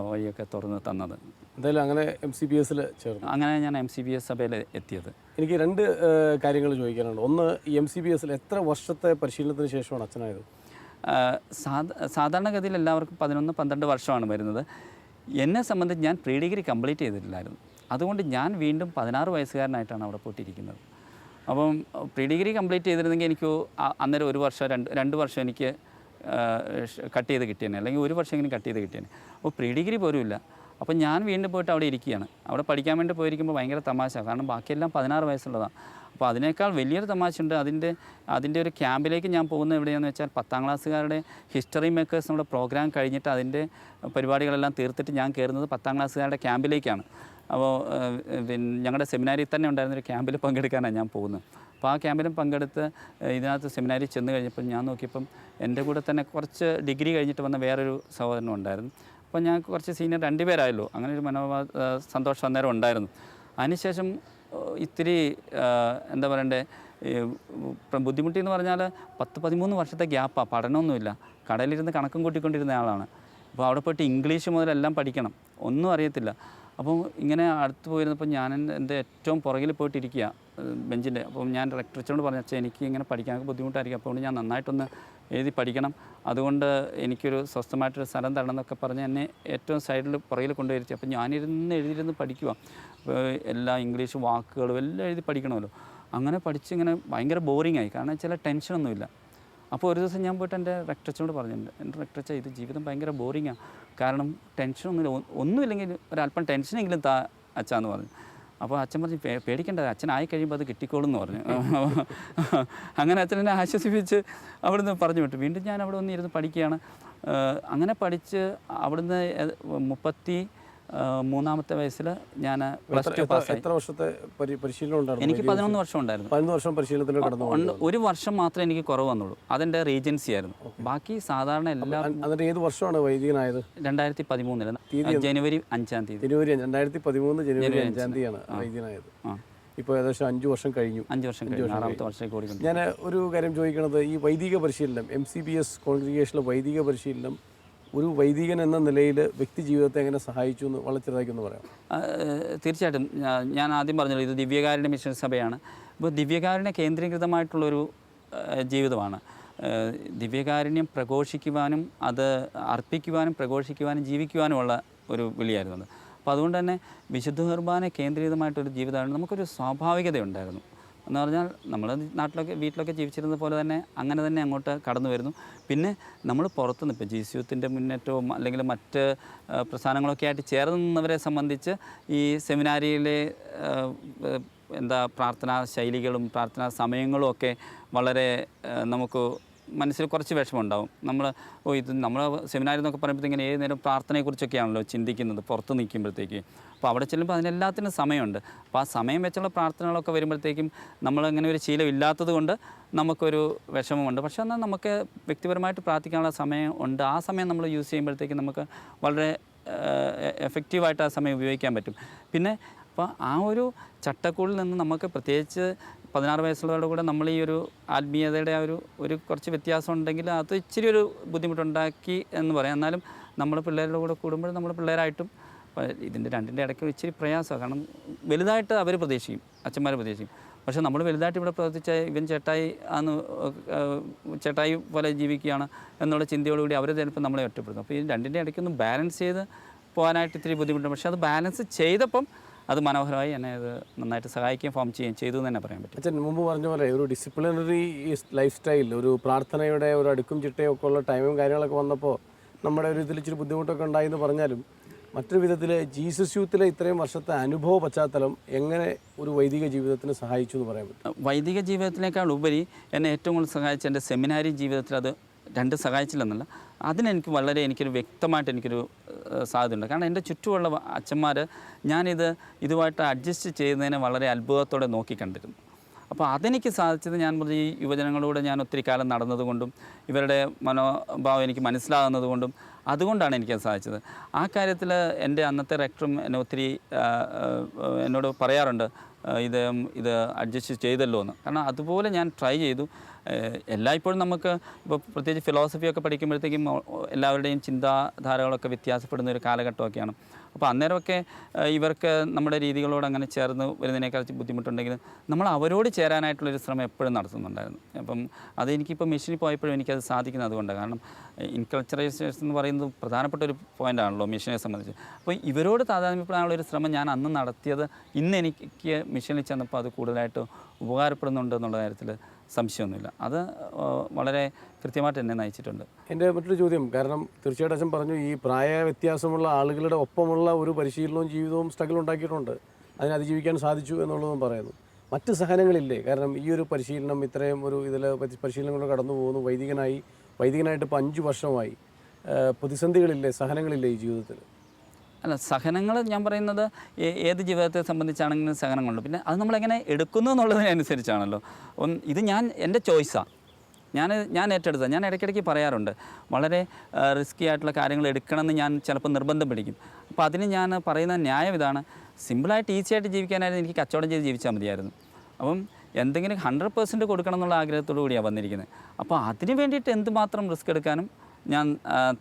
വഴിയൊക്കെ തുറന്ന് തന്നത്. എന്തായാലും അങ്ങനെ MCBSൽ ചേർന്നു. അങ്ങനെ ഞാൻ MCBS സഭയിൽ എത്തിയത്. എനിക്ക് രണ്ട് കാര്യങ്ങൾ ചോദിക്കാനുണ്ട്. ഒന്ന്, ഈ MCBSൽ എത്ര വർഷത്തെ പരിശീലനത്തിന് ശേഷമാണ് അച്ഛനായത്? സാധാരണഗതിയിൽ എല്ലാവർക്കും 11-12 വർഷമാണ് വരുന്നത്. എന്നെ സംബന്ധിച്ച് ഞാൻ പ്രീ ഡിഗ്രി കംപ്ലീറ്റ് ചെയ്തിട്ടില്ലായിരുന്നു. അതുകൊണ്ട് ഞാൻ വീണ്ടും 16 വയസ്സുകാരനായിട്ടാണ് അവിടെ പോയിട്ടിരിക്കുന്നത്. അപ്പം പ്രീ ഡിഗ്രി കംപ്ലീറ്റ് ചെയ്തിരുന്നെങ്കിൽ എനിക്ക് അന്നേരം 1 വർഷം 2 വർഷം എനിക്ക് കട്ട് ചെയ്ത് കിട്ടിയേനെ, അല്ലെങ്കിൽ 1 വർഷമെങ്കിലും കട്ട് ചെയ്ത് കിട്ടിയേനെ. അപ്പോൾ പ്രീ ഡിഗ്രി പോലും ഇല്ല. അപ്പോൾ ഞാൻ വീണ്ടും പോയിട്ട് അവിടെ ഇരിക്കുകയാണ്. അവിടെ പഠിക്കാൻ വേണ്ടി പോയിരിക്കുമ്പോൾ ഭയങ്കര തമാശ, കാരണം ബാക്കിയെല്ലാം 16 വയസ്സുള്ളതാണ്. അപ്പോൾ അതിനേക്കാൾ വലിയൊരു തമാശയുണ്ട്. അതിൻ്റെ ഒരു ക്യാമ്പിലേക്ക് ഞാൻ പോകുന്നത് എവിടെയാണെന്ന് വെച്ചാൽ 10ാം ക്ലാസ്സുകാരുടെ ഹിസ്റ്ററി മേക്കേഴ്സ് നമ്മുടെ പ്രോഗ്രാം കഴിഞ്ഞിട്ട് അതിൻ്റെ പരിപാടികളെല്ലാം തീർത്തിട്ട് ഞാൻ കയറുന്നത് 10ാം ക്ലാസ്സുകാരുടെ ക്യാമ്പിലേക്കാണ്. അപ്പോൾ പിന്നെ ഞങ്ങളുടെ സെമിനാരിൽ തന്നെ ഉണ്ടായിരുന്നൊരു ക്യാമ്പിൽ പങ്കെടുക്കാനാണ് ഞാൻ പോകുന്നത്. അപ്പോൾ ആ ക്യാമ്പിലും പങ്കെടുത്ത് ഇതിനകത്ത് സെമിനാരിൽ ചെന്ന് കഴിഞ്ഞപ്പോൾ ഞാൻ നോക്കിയപ്പം എൻ്റെ കൂടെ തന്നെ കുറച്ച് ഡിഗ്രി കഴിഞ്ഞിട്ട് വന്ന വേറൊരു സഹോദരനും ഉണ്ടായിരുന്നു. അപ്പോൾ ഞങ്ങൾക്ക് കുറച്ച് സീനിയർ 2 പേരായല്ലോ. അങ്ങനെ ഒരു സന്തോഷം അന്നേരം ഉണ്ടായിരുന്നു. അതിനുശേഷം ഇത്തിരി എന്താ പറയണ്ടേ, ബുദ്ധിമുട്ടി എന്ന് പറഞ്ഞാൽ 10-13 വർഷത്തെ ഗ്യാപ്പാണ്. പഠനമൊന്നുമില്ല, കടയിലിരുന്ന് കണക്കും കൂട്ടിക്കൊണ്ടിരുന്ന ആളാണ്. അപ്പോൾ അവിടെ പോയിട്ട് ഇംഗ്ലീഷ് മുതലെല്ലാം പഠിക്കണം, ഒന്നും അറിയത്തില്ല. അപ്പോൾ ഇങ്ങനെ അടുത്ത് പോയിരുന്നപ്പോൾ ഞാൻ എൻ്റെ ഏറ്റവും പുറകിൽ പോയിട്ടിരിക്കുക ബെഞ്ചിൻ്റെ. അപ്പം ഞാൻ റെക്ടറച്ചോട് പറഞ്ഞു, അച്ഛാ എനിക്ക് ഇങ്ങനെ പഠിക്കാനൊക്കെ ബുദ്ധിമുട്ടായിരിക്കും, അപ്പോൾ ഞാൻ നന്നായിട്ടൊന്ന് എഴുതി പഠിക്കണം, അതുകൊണ്ട് എനിക്കൊരു സ്വസ്ഥമായിട്ടൊരു സ്ഥലം തരണം എന്നൊക്കെ പറഞ്ഞ് എന്നെ ഏറ്റവും സൈഡിൽ പുറകിൽ കൊണ്ടുവരിച്ചു. അപ്പോൾ ഞാനിരുന്ന് എഴുതിയിരുന്ന് പഠിക്കുക. അപ്പോൾ എല്ലാ ഇംഗ്ലീഷ് വാക്കുകളും എല്ലാം എഴുതി പഠിക്കണമല്ലോ. അങ്ങനെ പഠിച്ച് ഇങ്ങനെ ഭയങ്കര ബോറിങ്ങായി, കാരണം ചില ടെൻഷനൊന്നുമില്ല. അപ്പോൾ ഒരു ദിവസം ഞാൻ പോയിട്ട് എൻ്റെ റെക്ടറച്ചോട് പറഞ്ഞിട്ടുണ്ട്, എൻ്റെ റെക്ടറച്ച ഇത് ജീവിതം ഭയങ്കര ബോറിങ്ങാണ്, കാരണം ടെൻഷനൊന്നുമില്ല, ഒന്നുമില്ലെങ്കിൽ ഒരല്പം ടെൻഷനെങ്കിലും താ അച്ഛാന്ന് പറഞ്ഞു. അപ്പോൾ അച്ഛൻ പറഞ്ഞു പേടിക്കേണ്ട, അച്ഛനായി കഴിയുമ്പോൾ അത് കിട്ടിക്കോളും എന്ന് പറഞ്ഞു. അങ്ങനെ അച്ഛനെ ആശ്വസിപ്പിച്ച് അവിടുന്ന് പറഞ്ഞു വിട്ടു. വീണ്ടും ഞാൻ അവിടെ വന്നിരുന്ന് പഠിക്കുകയാണ്. അങ്ങനെ പഠിച്ച് അവിടുന്ന് 33ാമത്തെ വയസ്സിൽ ഞാൻ +2 പാസ്സായി. എത്ര വർഷത്തെ പരിശീലനം ഉണ്ടായിരുന്നു? എനിക്ക് 11 വർഷം ഉണ്ടായിരുന്നു. 11 വർഷം പരിശീലനത്തിൽ കടന്നു. 1 വർഷം മാത്രമേ എനിക്ക് കുറവ് വന്നുള്ളൂ, അതെൻ്റെ റീജൻസി ആയിരുന്നു. ബാക്കി സാധാരണ എല്ലാം. അതിൻ്റെ ഏത് വർഷമാണ് വൈദികനായത്? 2013 ജനുവരി 5-ാം തീയതി. 2013 ജനുവരി 5-ാം തീയതിയാണ് വൈദികനായത്. ഇപ്പോൾ ഏകദേശം 5 വർഷം കഴിഞ്ഞു. 5 വർഷം കഴിഞ്ഞു, 6ാമത്തെ വർഷത്തേക്ക് ഓടിക്കുന്നു. ഞാൻ ഒരു കാര്യം ചോദിക്കണത്, ഈ വൈദിക പരിശീലനം, MCBS കോൺഗ്രിഗേഷനിലെ വൈദിക പരിശീലനം ഒരു വൈദികൻ എന്ന നിലയിൽ വ്യക്തി ജീവിതത്തെ എങ്ങനെ സഹായിച്ചു എന്ന് വളരെ ചെറുതായിക്കൊന്ന് പറയാം. തീർച്ചയായിട്ടും. ഞാൻ ആദ്യം പറഞ്ഞല്ലോ, ഇത് ദിവ്യകാരുണ്യ മിഷൻ സഭയാണ്. ഇപ്പോൾ ദിവ്യകാരുണ്യ കേന്ദ്രീകൃതമായിട്ടുള്ളൊരു ജീവിതമാണ്. ദിവ്യകാരുണ്യം പ്രഘോഷിക്കുവാനും അത് അർപ്പിക്കുവാനും പ്രഘോഷിക്കുവാനും ജീവിക്കുവാനുമുള്ള ഒരു വിളിയായിരുന്നു അത്. അപ്പോൾ അതുകൊണ്ട് തന്നെ വിശുദ്ധ കുർബാന കേന്ദ്രീകൃതമായിട്ടൊരു ജീവിതമാണ്. നമുക്കൊരു സ്വാഭാവികതയുണ്ടായിരുന്നു എന്ന് പറഞ്ഞാൽ, നമ്മൾ വീട്ടിലൊക്കെ ജീവിച്ചിരുന്ന പോലെ തന്നെ അങ്ങനെ തന്നെ അങ്ങോട്ട് കടന്നു വരുന്നു. പിന്നെ നമ്മൾ പുറത്തുനിന്ന് ഇപ്പോൾ GCUത്തിൻ്റെ മുന്നേറ്റവും അല്ലെങ്കിൽ മറ്റ് പ്രസ്ഥാനങ്ങളൊക്കെ ആയിട്ട് ചേർന്ന് നിന്നവരെ സംബന്ധിച്ച് ഈ സെമിനാരിയിലെ പ്രാർത്ഥനാ ശൈലികളും പ്രാർത്ഥനാ സമയങ്ങളും ഒക്കെ വളരെ നമുക്ക് മനസ്സിൽ കുറച്ച് വിഷമമുണ്ടാവും. ഇത് നമ്മൾ സെമിനാരിൽ നിന്നൊക്കെ പറയുമ്പോഴത്തേക്കും ഏത് നേരം പ്രാർത്ഥനയെക്കുറിച്ചൊക്കെയാണല്ലോ ചിന്തിക്കുന്നത് പുറത്ത് നിൽക്കുമ്പോഴത്തേക്ക്. അപ്പോൾ അവിടെ ചെല്ലുമ്പോൾ അതിനെല്ലാത്തിനും സമയമുണ്ട്. അപ്പോൾ ആ സമയം വെച്ചുള്ള പ്രാർത്ഥനകളൊക്കെ വരുമ്പോഴത്തേക്കും നമ്മളങ്ങനെ ഒരു ശീലം ഇല്ലാത്തത് കൊണ്ട് നമുക്കൊരു വിഷമമുണ്ട്. പക്ഷേ എന്നാൽ നമുക്ക് വ്യക്തിപരമായിട്ട് പ്രാർത്ഥിക്കാനുള്ള സമയം ഉണ്ട്. ആ സമയം നമ്മൾ യൂസ് ചെയ്യുമ്പോഴത്തേക്കും നമുക്ക് വളരെ എഫക്റ്റീവായിട്ട് ആ സമയം ഉപയോഗിക്കാൻ പറ്റും. പിന്നെ അപ്പോൾ ആ ഒരു ചട്ടക്കൂടിൽ നിന്ന് നമുക്ക് പ്രത്യേകിച്ച് 16 വയസ്സുള്ളവരുടെ കൂടെ നമ്മൾ ഈ ഒരു ആത്മീയതയുടെ ആ ഒരു കുറച്ച് വ്യത്യാസം ഉണ്ടെങ്കിൽ അത് ഇച്ചിരി ഒരു ബുദ്ധിമുട്ടുണ്ടാക്കി എന്ന് പറയാം. എന്നാലും നമ്മൾ പിള്ളേരുടെ കൂടെ കൂടുമ്പോൾ നമ്മൾ പിള്ളേരായിട്ടും ഇതിൻ്റെ രണ്ടിൻ്റെ ഇടയ്ക്ക് ഇച്ചിരി പ്രയാസമാണ്. കാരണം വലുതായിട്ട് അവർ പ്രതീക്ഷിക്കും, അച്ഛന്മാർ പ്രതീക്ഷിക്കും. പക്ഷേ നമ്മൾ വലുതായിട്ട് ഇവിടെ പ്രവർത്തിച്ച ഇവൻ ചേട്ടായി പോലെ ജീവിക്കുകയാണ് എന്നുള്ള ചിന്തയോടുകൂടി അവർ ചിലപ്പോൾ നമ്മളെ ഒറ്റപ്പെടുത്തും. അപ്പോൾ ഈ രണ്ടിൻ്റെ ഇടയ്ക്കൊന്ന് ബാലൻസ് ചെയ്ത് പോകാനായിട്ട് ഇത്തിരി ബുദ്ധിമുട്ടുണ്ട്. പക്ഷേ അത് ബാലൻസ് ചെയ്തപ്പം അത് മനോഹരമായി എന്നെ അത് നന്നായിട്ട് സഹായിക്കുകയും ഫോം ചെയ്യുകയും ചെയ്തു എന്ന് തന്നെ പറയാൻ പറ്റും. അച്ഛൻ മുമ്പ് പറഞ്ഞ പോലെ ഒരു ഡിസിപ്ലിനറി ലൈഫ് സ്റ്റൈൽ, ഒരു പ്രാർത്ഥനയുടെ ഒരു അടുക്കും ചിട്ടയും ഒക്കെ ഉള്ള ടൈമും കാര്യങ്ങളൊക്കെ വന്നപ്പോൾ നമ്മുടെ ഒരു ഇതിൽ ഇച്ചിരി ബുദ്ധിമുട്ടൊക്കെ ഉണ്ടായി എന്ന് പറഞ്ഞാലും മറ്റൊരു വിധത്തിൽ ജീസസ് യൂത്തിലെ ഇത്രയും വർഷത്തെ അനുഭവ പശ്ചാത്തലം എങ്ങനെ ഒരു വൈദിക ജീവിതത്തിന് സഹായിച്ചു എന്ന് പറയാൻ പറ്റും? വൈദിക ജീവിതത്തിനേക്കാൾ ഉപരി എന്നെ ഏറ്റവും കൂടുതൽ സഹായിച്ച എൻ്റെ സെമിനാരി ജീവിതത്തിൽ അത് രണ്ട് സഹായിച്ചില്ലെന്നല്ല, അതിനെനിക്ക് വളരെ എനിക്കൊരു വ്യക്തമായിട്ട് എനിക്കൊരു സാധ്യതയുണ്ട്. കാരണം എൻ്റെ ചുറ്റുമുള്ള അച്ഛന്മാർ ഇതുമായിട്ട് അഡ്ജസ്റ്റ് ചെയ്യുന്നതിനെ വളരെ അത്ഭുതത്തോടെ നോക്കിക്കണ്ടിരുന്നു. അപ്പോൾ അതെനിക്ക് സാധിച്ചത് ഞാൻ ഈ യുവജനങ്ങളോട് ഞാൻ ഒത്തിരി കാലം നടന്നതുകൊണ്ടും ഇവരുടെ മനോഭാവം എനിക്ക് മനസ്സിലാകുന്നതുകൊണ്ടും അതുകൊണ്ടാണ് എനിക്കത് സാധിച്ചത്. ആ കാര്യത്തിൽ എൻ്റെ അന്നത്തെ റെക്ടറും എന്നെ ഒത്തിരി എന്നോട് പറയാറുണ്ട്, ഇത് അഡ്ജസ്റ്റ് ചെയ്തല്ലോ എന്ന്. കാരണം അതുപോലെ ഞാൻ ട്രൈ ചെയ്തു. എല്ലായ്പ്പോഴും നമുക്ക് ഇപ്പോൾ പ്രത്യേകിച്ച് ഫിലോസഫിയൊക്കെ പഠിക്കുമ്പോഴത്തേക്കും എല്ലാവരുടെയും ചിന്താധാരകളൊക്കെ വ്യത്യാസപ്പെടുന്ന ഒരു കാലഘട്ടമൊക്കെയാണ്. അപ്പോൾ അന്നേരമൊക്കെ ഇവർക്ക് നമ്മുടെ രീതികളോട് അങ്ങനെ ചേർന്ന് വരുന്നതിനേക്കാൾ ബുദ്ധിമുട്ടുണ്ടെങ്കിൽ നമ്മൾ അവരോട് ചേരാനായിട്ടുള്ളൊരു ശ്രമം എപ്പോഴും നടത്തുന്നുണ്ടായിരുന്നു. അപ്പം അതെനിക്കിപ്പോൾ മിഷനിൽ പോയപ്പോഴും എനിക്കത് സാധിക്കുന്നത് അതുകൊണ്ടാണ്. കാരണം ഇൻകൾച്ചറൈസേഷൻ എന്ന് പറയുന്നത് പ്രധാനപ്പെട്ട ഒരു പോയിൻ്റാണല്ലോ മിഷനെ സംബന്ധിച്ച്. അപ്പോൾ ഇവരോട് താതാത്മ്യപ്പെടാനുള്ളൊരു ശ്രമം ഞാൻ അന്ന് നടത്തിയത് ഇന്ന് എനിക്ക് മിഷനിൽ ചെന്നപ്പോൾ അത് കൂടുതലായിട്ട് ഉപകാരപ്പെടുന്നുണ്ട് എന്നുള്ള കാര്യത്തിൽ സംശയമൊന്നുമില്ല. അത് വളരെ കൃത്യമായിട്ട് എന്നെ നയിച്ചിട്ടുണ്ട്. എൻ്റെ മറ്റൊരു ചോദ്യം, കാരണം തീർച്ചയായിട്ടും അച്ഛൻ പറഞ്ഞു ഈ പ്രായ വ്യത്യാസമുള്ള ആളുകളുടെ ഒപ്പമുള്ള ഒരു പരിശീലനവും ജീവിതവും സ്ട്രഗിൾ ഉണ്ടാക്കിയിട്ടുണ്ട്, അതിനെ അതിജീവിക്കാൻ സാധിച്ചു എന്നുള്ളതും പറയുന്നു. മറ്റ് സഹനങ്ങളില്ലേ? കാരണം ഈ ഒരു പരിശീലനം ഇത്രയും ഒരു ഇതിൽ പരിശീലനങ്ങൾ കടന്നു പോകുന്നു, വൈദികനായിട്ട് ഇപ്പോൾ 5 വർഷമായി, പ്രതിസന്ധികളില്ലേ, സഹനങ്ങളില്ലേ ഈ ജീവിതത്തിൽ? അല്ല, സഹനങ്ങൾ ഞാൻ പറയുന്നത് ഏത് ജീവിതത്തെ സംബന്ധിച്ചാണെങ്കിലും സഹനങ്ങളുണ്ട്. പിന്നെ അത് നമ്മളെങ്ങനെ എടുക്കുന്നു എന്നുള്ളതിനനുസരിച്ചാണല്ലോ. ഇത് എൻ്റെ ചോയ്സാണ്, ഞാൻ ഏറ്റെടുത്തത്. ഞാൻ ഇടയ്ക്കിടയ്ക്ക് പറയാറുണ്ട്, വളരെ റിസ്ക്കി ആയിട്ടുള്ള കാര്യങ്ങൾ എടുക്കണമെന്ന് ഞാൻ ചിലപ്പോൾ നിർബന്ധം പിടിക്കും. അപ്പോൾ അതിന് ഞാൻ പറയുന്ന ന്യായം ഇതാണ്, സിമ്പിളായിട്ട് ഈസിയായിട്ട് ജീവിക്കാനായിരുന്നു എനിക്ക് കച്ചവടം ചെയ്ത് ജീവിച്ചാൽ മതിയായിരുന്നു. അപ്പം എന്തെങ്കിലും 100% കൊടുക്കണം എന്നുള്ള ആഗ്രഹത്തോടു കൂടിയാണ് വന്നിരിക്കുന്നത്. അപ്പോൾ അതിന് വേണ്ടിയിട്ട് എന്തുമാത്രം റിസ്ക് എടുക്കാനും ഞാൻ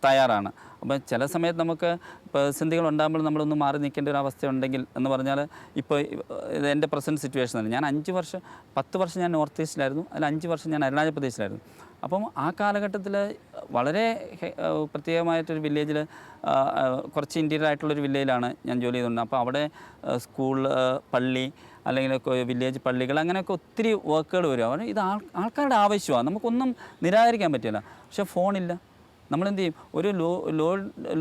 തയ്യാറാണ്. അപ്പോൾ ചില സമയത്ത് നമുക്ക് പ്രതിസന്ധികൾ ഉണ്ടാകുമ്പോൾ നമ്മളൊന്ന് മാറി നിൽക്കേണ്ട ഒരു അവസ്ഥ ഉണ്ടെങ്കിൽ എന്ന് പറഞ്ഞാൽ, ഇപ്പോൾ ഇത് എൻ്റെ പ്രസൻറ്റ് സിറ്റുവേഷനാണ്. ഞാൻ 10 വർഷം ഞാൻ നോർത്ത് ഈസ്റ്റിലായിരുന്നു, അതിൽ 5 വർഷം ഞാൻ അരുണാചൽ പ്രദേശിലായിരുന്നു. അപ്പം ആ കാലഘട്ടത്തിൽ വളരെ പ്രത്യേകമായിട്ടൊരു വില്ലേജിൽ, കുറച്ച് ഇൻറ്റീരിയർ ആയിട്ടുള്ളൊരു വില്ലേജിലാണ് ഞാൻ ജോലി ചെയ്തുകൊണ്ട്. അപ്പോൾ അവിടെ സ്കൂൾ, പള്ളി, അല്ലെങ്കിൽ വില്ലേജ് പള്ളികൾ, അങ്ങനെയൊക്കെ ഒത്തിരി വർക്കുകൾ വരും. അവർ ഇത് ആൾക്കാരുടെ ആവശ്യമാണ്, നമുക്കൊന്നും നിരാകരിക്കാൻ പറ്റില്ല. പക്ഷേ ഫോണില്ല. നമ്മളെന്ത് ചെയ്യും? ഒരു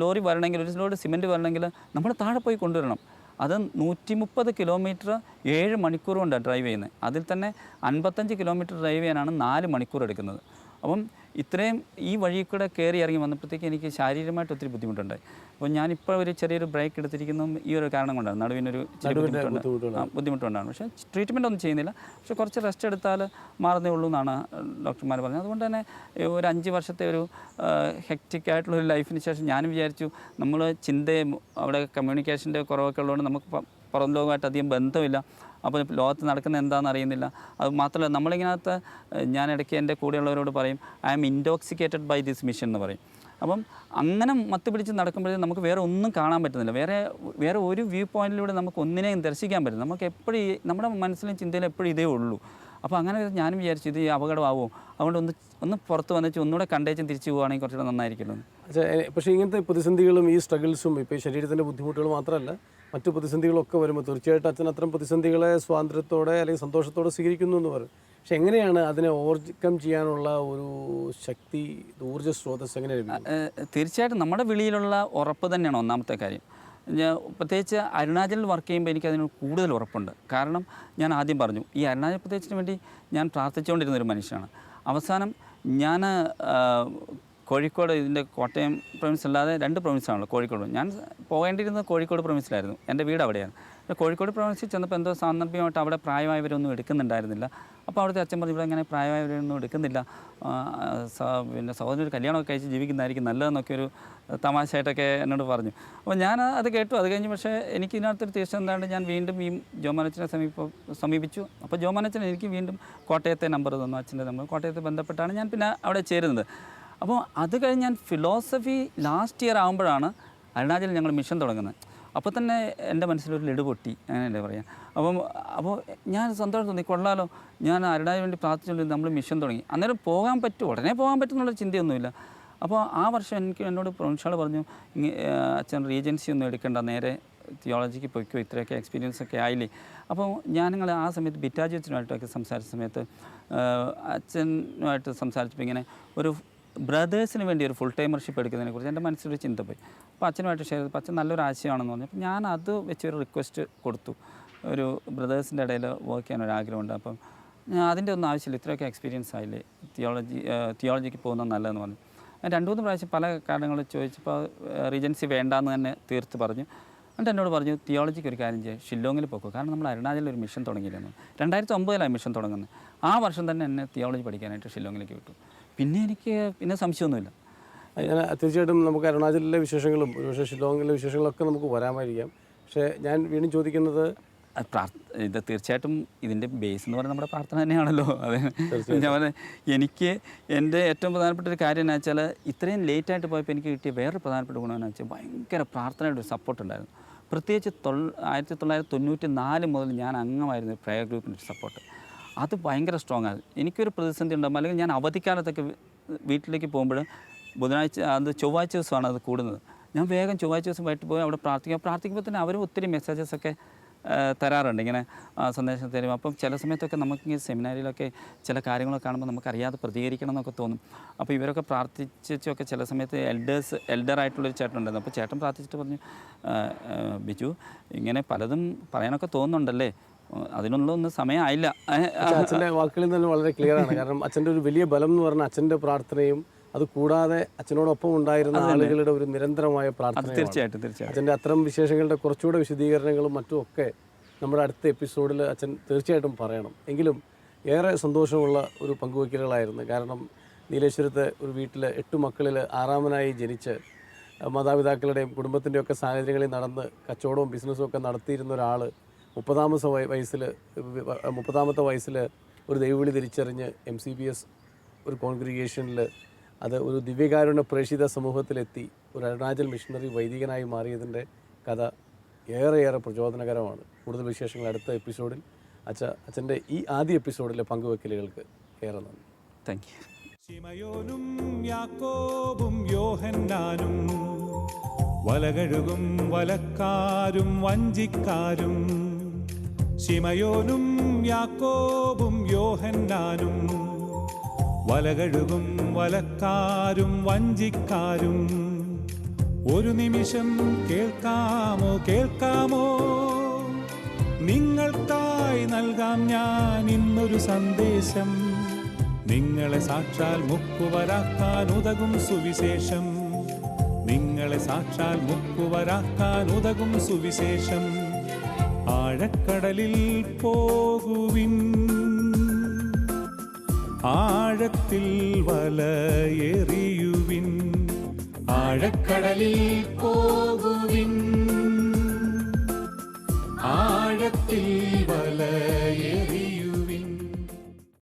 ലോറി വരണമെങ്കിൽ, ഒരു ലോഡ് സിമെൻറ്റ് വരണമെങ്കിൽ നമ്മൾ താഴെ പോയി കൊണ്ടുവരണം. അത് 130 കിലോമീറ്റർ 7 മണിക്കൂർ കൊണ്ടാണ് ഡ്രൈവ് ചെയ്യുന്നത്. അതിൽ തന്നെ 55 കിലോമീറ്റർ ഡ്രൈവ് ചെയ്യാനാണ് 4 മണിക്കൂർ എടുക്കുന്നത്. അപ്പം ഇത്രയും ഈ വഴി കൂടെ കയറി ഇറങ്ങി വന്നപ്പോഴത്തേക്ക് എനിക്ക് ശാരീരികമായിട്ട് ഒത്തിരി ബുദ്ധിമുട്ടുണ്ടായി. അപ്പോൾ ഞാനിപ്പോൾ ഒരു ചെറിയൊരു ബ്രേക്ക് എടുത്തിരിക്കുന്നതും ഈ ഒരു കാരണം കൊണ്ടാണ്. നടുവിനൊരു ബുദ്ധിമുട്ടുണ്ടാണ്. പക്ഷേ ട്രീറ്റ്മെൻ്റ് ഒന്നും ചെയ്യുന്നില്ല. പക്ഷേ കുറച്ച് റെസ്റ്റ് എടുത്താൽ മാറുന്നേ ഉള്ളൂ എന്നാണ് ഡോക്ടർമാർ പറഞ്ഞത്. അതുകൊണ്ട് തന്നെ ഒരു 5 വർഷത്തെ ഒരു ഹെക്റ്റിക് ആയിട്ടുള്ളൊരു ലൈഫിന് ശേഷം ഞാൻ വിചാരിച്ചു, നമ്മൾ ചിന്തയും അവിടെ കമ്മ്യൂണിക്കേഷൻ്റെ കുറവൊക്കെ ഉള്ളതുകൊണ്ട് നമുക്ക് പുറം ലോകമായിട്ട് അധികം ബന്ധമില്ല. അപ്പോൾ ലോകത്ത് നടക്കുന്ന എന്താണെന്ന് അറിയുന്നില്ല. അത് മാത്രമല്ല, നമ്മളിങ്ങനകത്ത് ഞാൻ ഇടയ്ക്ക് എൻ്റെ കൂടെയുള്ളവരോട് പറയും, I am intoxicated by this mission എന്ന് പറയും. അപ്പം അങ്ങനെ മത്ത് പിടിച്ച് നടക്കുമ്പോഴേ നമുക്ക് വേറെ ഒന്നും കാണാൻ പറ്റുന്നില്ല. വേറെ ഒരു വ്യൂ പോയിൻറ്റിലൂടെ നമുക്ക് ഒന്നിനെയും ദർശിക്കാൻ പറ്റും. നമുക്ക് എപ്പോഴും നമ്മുടെ മനസ്സിലും ചിന്തയിലും എപ്പോഴും ഇതേ ഉള്ളൂ. അപ്പോൾ അങ്ങനെ ഞാനും വിചാരിച്ചു, ഇത് അപകടമാവുമോ, അതുകൊണ്ട് ഒന്ന് പുറത്ത് വന്നിട്ട് ഒന്നുകൂടെ കണ്ടേച്ചും തിരിച്ചു പോവുകയാണെങ്കിൽ കുറച്ചുകൂടെ നന്നായിരിക്കുമല്ലോ. പക്ഷേ ഇങ്ങനത്തെ പ്രതിസന്ധികളും ഈ സ്ട്രഗിൾസും ഇപ്പോൾ ശരീരത്തിൻ്റെ ബുദ്ധിമുട്ടുകൾ മാത്രമല്ല, മറ്റു പ്രതിസന്ധികളൊക്കെ വരുമ്പോൾ തീർച്ചയായിട്ടും അച്ഛൻ അത്തരം പ്രതിസന്ധികളെ സ്വാതന്ത്ര്യത്തോടെ അല്ലെങ്കിൽ സന്തോഷത്തോടെ സ്വീകരിക്കുന്നു എന്ന് പറയും. പക്ഷെ എങ്ങനെയാണ് അതിനെ ഓവർകം ചെയ്യാനുള്ള ഒരു ശക്തി, ഊർജ്ജ സ്രോതസ് എങ്ങനെയാണ്? തീർച്ചയായിട്ടും നമ്മുടെ വിളിയിലുള്ള ഉറപ്പ് തന്നെയാണ് ഒന്നാമത്തെ കാര്യം. പ്രത്യേകിച്ച് അരുണാചലിൽ വർക്ക് ചെയ്യുമ്പോൾ എനിക്കതിന് കൂടുതൽ ഉറപ്പുണ്ട്. കാരണം ഞാൻ ആദ്യം പറഞ്ഞു, ഈ അരുണാചൽ പ്രദേശിന് വേണ്ടി ഞാൻ പ്രാർത്ഥിച്ചുകൊണ്ടിരുന്നൊരു മനുഷ്യനാണ്. അവസാനം ഞാൻ കോഴിക്കോട്, ഇതിൻ്റെ കോട്ടയം പ്രൊവിൻസ് അല്ലാതെ 2 പ്രൊവിൻസാണല്ലോ കോഴിക്കോട്. ഞാൻ പോകേണ്ടിയിരുന്നത് കോഴിക്കോട് പ്രൊവിൻസിലായിരുന്നു, എൻ്റെ വീട് അവിടെയാണ്. കോഴിക്കോട് പ്രൊവിൻസിൽ ചെന്നപ്പോൾ എന്തോ സാന്ദർഭികമായിട്ട് അവിടെ പ്രായമായവരൊന്നും എടുക്കുന്നുണ്ടായിരുന്നില്ല. അപ്പോൾ അവിടുത്തെ അച്ഛൻ പറഞ്ഞു, ഇവിടെ ഇങ്ങനെ പ്രായമായവരൊന്നും എടുക്കുന്നില്ല, പിന്നെ സഹോദരൻ കല്യാണമൊക്കെ കഴിച്ച് ജീവിക്കുന്നതായിരിക്കും നല്ലതെന്നൊക്കെ ഒരു തമാശയായിട്ടൊക്കെ എന്നോട് പറഞ്ഞു. അപ്പോൾ ഞാൻ അത് കേട്ടു. അത് കഴിഞ്ഞ് പക്ഷേ എനിക്ക് ഇതിനകത്തൊരു തീർച്ച എന്താണ്, ഞാൻ വീണ്ടും ഈ ജോമാനച്ചനെ സമീപിച്ചു. അപ്പോൾ ജോമാനച്ചൻ എനിക്ക് വീണ്ടും കോട്ടയത്തെ നമ്പർ തന്നു, അച്ഛൻ്റെ നമ്പർ. കോട്ടയത്തെ ബന്ധപ്പെട്ടാണ് ഞാൻ പിന്നെ അവിടെ ചേരുന്നത്. അപ്പോൾ അത് കഴിഞ്ഞ് ഞാൻ ഫിലോസഫി ലാസ്റ്റ് ഇയർ ആകുമ്പോഴാണ് അരുണാചലിൽ ഞങ്ങൾ മിഷൻ തുടങ്ങുന്നത്. അപ്പോൾ തന്നെ എൻ്റെ മനസ്സിലൊരു ലഡു പൊട്ടി, അങ്ങനെയല്ലേ പറയാം. അപ്പോൾ ഞാൻ സന്തോഷം തോന്നി, കൊള്ളാലോ, ഞാൻ അരുണാചലിന് വേണ്ടി പ്രാർത്ഥിച്ചുകൊണ്ട് നമ്മൾ മിഷൻ തുടങ്ങി. അന്നേരം പോകാൻ പറ്റും, ഉടനെ പോകാൻ പറ്റുമെന്നുള്ള ചിന്തയൊന്നുമില്ല. അപ്പോൾ ആ വർഷം എന്നോട് പ്രൊവിൻഷ്യൽ പറഞ്ഞു, അച്ഛൻ റീജൻസി ഒന്നും എടുക്കേണ്ട, നേരെ തിയോളജിക്ക് പോയിക്കോ, ഇത്രയൊക്കെ എക്സ്പീരിയൻസ് ഒക്കെ ആയില്ലേ. അപ്പോൾ ഞാനിങ്ങൾ ആ സമയത്ത് ബിറ്റാജി അച്ഛനുമായിട്ടൊക്കെ സംസാരിച്ച സമയത്ത് അച്ഛനുമായിട്ട് സംസാരിച്ചപ്പോൾ ഇങ്ങനെ ഒരു ബ്രദേഴ്സിന് വേണ്ടി ഒരു ഫുൾ ടൈമർഷിപ്പ് എടുക്കുന്നതിനെക്കുറിച്ച് എൻ്റെ മനസ്സിലൊരു ചിന്ത പോയി. അപ്പോൾ അച്ഛനുമായിട്ട് ഷെയർ ചെയ്തപ്പോൾ അച്ഛൻ നല്ലൊരു ആശയമാണെന്ന് പറഞ്ഞു. അപ്പോൾ ഞാൻ അത് വെച്ചൊരു റിക്വസ്റ്റ് കൊടുത്തു, ഒരു ബ്രദേഴ്സിൻ്റെ ഇടയിൽ വർക്ക് ചെയ്യാനൊരു ആഗ്രഹമുണ്ട്. അപ്പം ഞാൻ അതിൻ്റെ ഒന്നും ആവശ്യമില്ല, ഇത്രയൊക്കെ എക്സ്പീരിയൻസ് ആയില്ലേ, തിയോളജിക്ക് പോകുന്നത് നല്ലതെന്ന് പറഞ്ഞു. ഞാൻ 2-3 പ്രാവശ്യം പല കാരണങ്ങൾ ചോദിച്ചപ്പോൾ റീജൻസി വേണ്ടാന്ന് തന്നെ തീർത്ത് പറഞ്ഞു. എന്നിട്ട് എന്നോട് പറഞ്ഞു, തിയോളജിക്ക് ഒരു കാര്യം ചെയ്യുക, ഷില്ലോങ്ങിൽ പോക്കോ, കാരണം നമ്മൾ അരുണാചലിൽ ഒരു മിഷൻ തുടങ്ങിയില്ലെന്ന്. 2009 മിഷൻ തുടങ്ങുന്നത്. ആ വർഷം തന്നെ എന്നെ തിയോളജി പഠിക്കാനായിട്ട് ഷില്ലോങ്ങിലേക്ക് വിട്ടു. പിന്നെ എനിക്ക് സംശയമൊന്നുമില്ല. ഞാൻ തീർച്ചയായിട്ടും നമുക്ക് അരുണാചലിലെ വിശേഷങ്ങളും ഒരുപക്ഷെ ഷില്ലോങ്ങിലെ വിശേഷങ്ങളൊക്കെ നമുക്ക് വരാമായിരിക്കാം. പക്ഷേ ഞാൻ വീണ്ടും ചോദിക്കുന്നത്, ഇത് തീർച്ചയായിട്ടും ഇതിൻ്റെ ബേസ് എന്ന് പറയുന്നത് നമ്മുടെ പ്രാർത്ഥന തന്നെയാണല്ലോ. അതെ, ഞാൻ എനിക്ക് എൻ്റെ ഏറ്റവും പ്രധാനപ്പെട്ട ഒരു കാര്യം എന്ന് വെച്ചാൽ, ഇത്രയും ലേറ്റായിട്ട് പോയപ്പോൾ എനിക്ക് കിട്ടിയ വേറൊരു പ്രധാനപ്പെട്ട ഗുണം എന്ന് വെച്ചാൽ ഭയങ്കര പ്രാർത്ഥനയുടെ ഒരു സപ്പോർട്ട് ഉണ്ടായിരുന്നു. പ്രത്യേകിച്ച് 1994 മുതൽ ഞാൻ അംഗമായിരുന്നു പ്രയർ ഗ്രൂപ്പിൻ്റെ സപ്പോർട്ട്. അത് ഭയങ്കര സ്ട്രോങ് ആണ്. എനിക്കൊരു പ്രതിസന്ധി ഉണ്ടാകും, അല്ലെങ്കിൽ ഞാൻ അവധിക്കാലത്തൊക്കെ വീട്ടിലേക്ക് പോകുമ്പോൾ ബുധനാഴ്ച അത് ചൊവ്വാഴ്ച ദിവസമാണ് അത് കൂടുന്നത്. ഞാൻ വേഗം ചൊവ്വാഴ്ച ദിവസം വൈകിട്ട് പോയി അവിടെ പ്രാർത്ഥിക്കുമ്പോൾ തന്നെ അവർ ഒത്തിരി മെസ്സേജസൊക്കെ തരാറുണ്ട്, ഇങ്ങനെ സന്ദേശം തരും. അപ്പം ചില സമയത്തൊക്കെ നമുക്ക് സെമിനാരിയിലൊക്കെ ചില കാര്യങ്ങളൊക്കെ കാണുമ്പോൾ നമുക്കറിയാതെ പ്രതികരിക്കണം എന്നൊക്കെ തോന്നും. അപ്പോൾ ഇവരൊക്കെ പ്രാർത്ഥിച്ചൊക്കെ ചില സമയത്ത് എൽഡറായിട്ടുള്ളൊരു ചേട്ടൻ ഉണ്ടായിരുന്നു. അപ്പോൾ ചേട്ടൻ പ്രാർത്ഥിച്ചിട്ട് പറഞ്ഞു, ബിജു ഇങ്ങനെ പലതും പറയാനൊക്കെ തോന്നുന്നുണ്ടല്ലേ, അതിനൊന്നും സമയമായില്ല. അച്ഛൻ്റെ വാക്കുകളിൽ തന്നെ വളരെ ക്ലിയർ ആണ്. കാരണം അച്ഛൻ്റെ ഒരു വലിയ ബലം എന്ന് പറഞ്ഞാൽ അച്ഛൻ്റെ പ്രാർത്ഥനയും അത് കൂടാതെ അച്ഛനോടൊപ്പം ഉണ്ടായിരുന്ന ആളുകളുടെ ഒരു നിരന്തരമായ പ്രാർത്ഥന. തീർച്ചയായിട്ടും അച്ഛൻ്റെ അത്തരം വിശേഷങ്ങളുടെ കുറച്ചുകൂടെ വിശദീകരണങ്ങളും മറ്റും ഒക്കെ നമ്മുടെ അടുത്ത എപ്പിസോഡിൽ അച്ഛൻ തീർച്ചയായിട്ടും പറയണം. എങ്കിലും ഏറെ സന്തോഷമുള്ള ഒരു പങ്കുവയ്ക്കലുകളായിരുന്നു. കാരണം നീലേശ്വരത്തെ ഒരു വീട്ടിൽ 8 മക്കളിൽ 6ാമനായി ജനിച്ച് മാതാപിതാക്കളുടെയും കുടുംബത്തിൻ്റെയൊക്കെ സാഹചര്യങ്ങളിൽ നടന്ന് കച്ചവടവും ബിസിനസ്സും ഒക്കെ നടത്തിയിരുന്ന ഒരാൾ 30ാമത്തെ വയസ്സിൽ ഒരു ദൈവവിളി തിരിച്ചറിഞ്ഞ് MCBS ഒരു കോൺഗ്രിഗേഷനിൽ അത് ഒരു ദിവ്യകാരുണ്യ പ്രേക്ഷിത സമൂഹത്തിലെത്തി ഒരു അരുണാചൽ മിഷണറി വൈദികനായി മാറിയതിൻ്റെ കഥ ഏറെയേറെ പ്രചോദനകരമാണ്. കൂടുതൽ വിശേഷങ്ങൾ അടുത്ത എപ്പിസോഡിൽ അച്ഛൻ്റെ ഈ ആദ്യ എപ്പിസോഡിലെ പങ്കുവെക്കലുകൾക്ക് ഏറെ നന്ദി. Thank you. ശിമയോനും യാക്കോബും യോഹന്നാനും വലകഴുകും വലക്കാരും വഞ്ചിക്കാരും. ശിമയോനും യാക്കോബും യോഹന്നാനും വലകഴുകും വലക്കാരും വഞ്ചിക്കാരും. ഒരു നിമിഷം കേൾക്കാമോ, നിങ്ങൾക്കായി നൽകാം ഞാൻ ഇന്നൊരു സന്ദേശം. നിങ്ങളെ സാക്ഷാൽ മുക്കുവരാക്കാൻ ഉതകും സുവിശേഷം. നിങ്ങളെ സാക്ഷാൽ മുക്കുവരാക്കാൻ ഉതകും സുവിശേഷം. ആഴക്കടലിൽ പോകുവിൻ, ആഴത്തിൽ വലയെറിയുവിൻ. ആഴക്കടലിൽ പോകുവിൻ, ആഴത്തിൽ വലയെ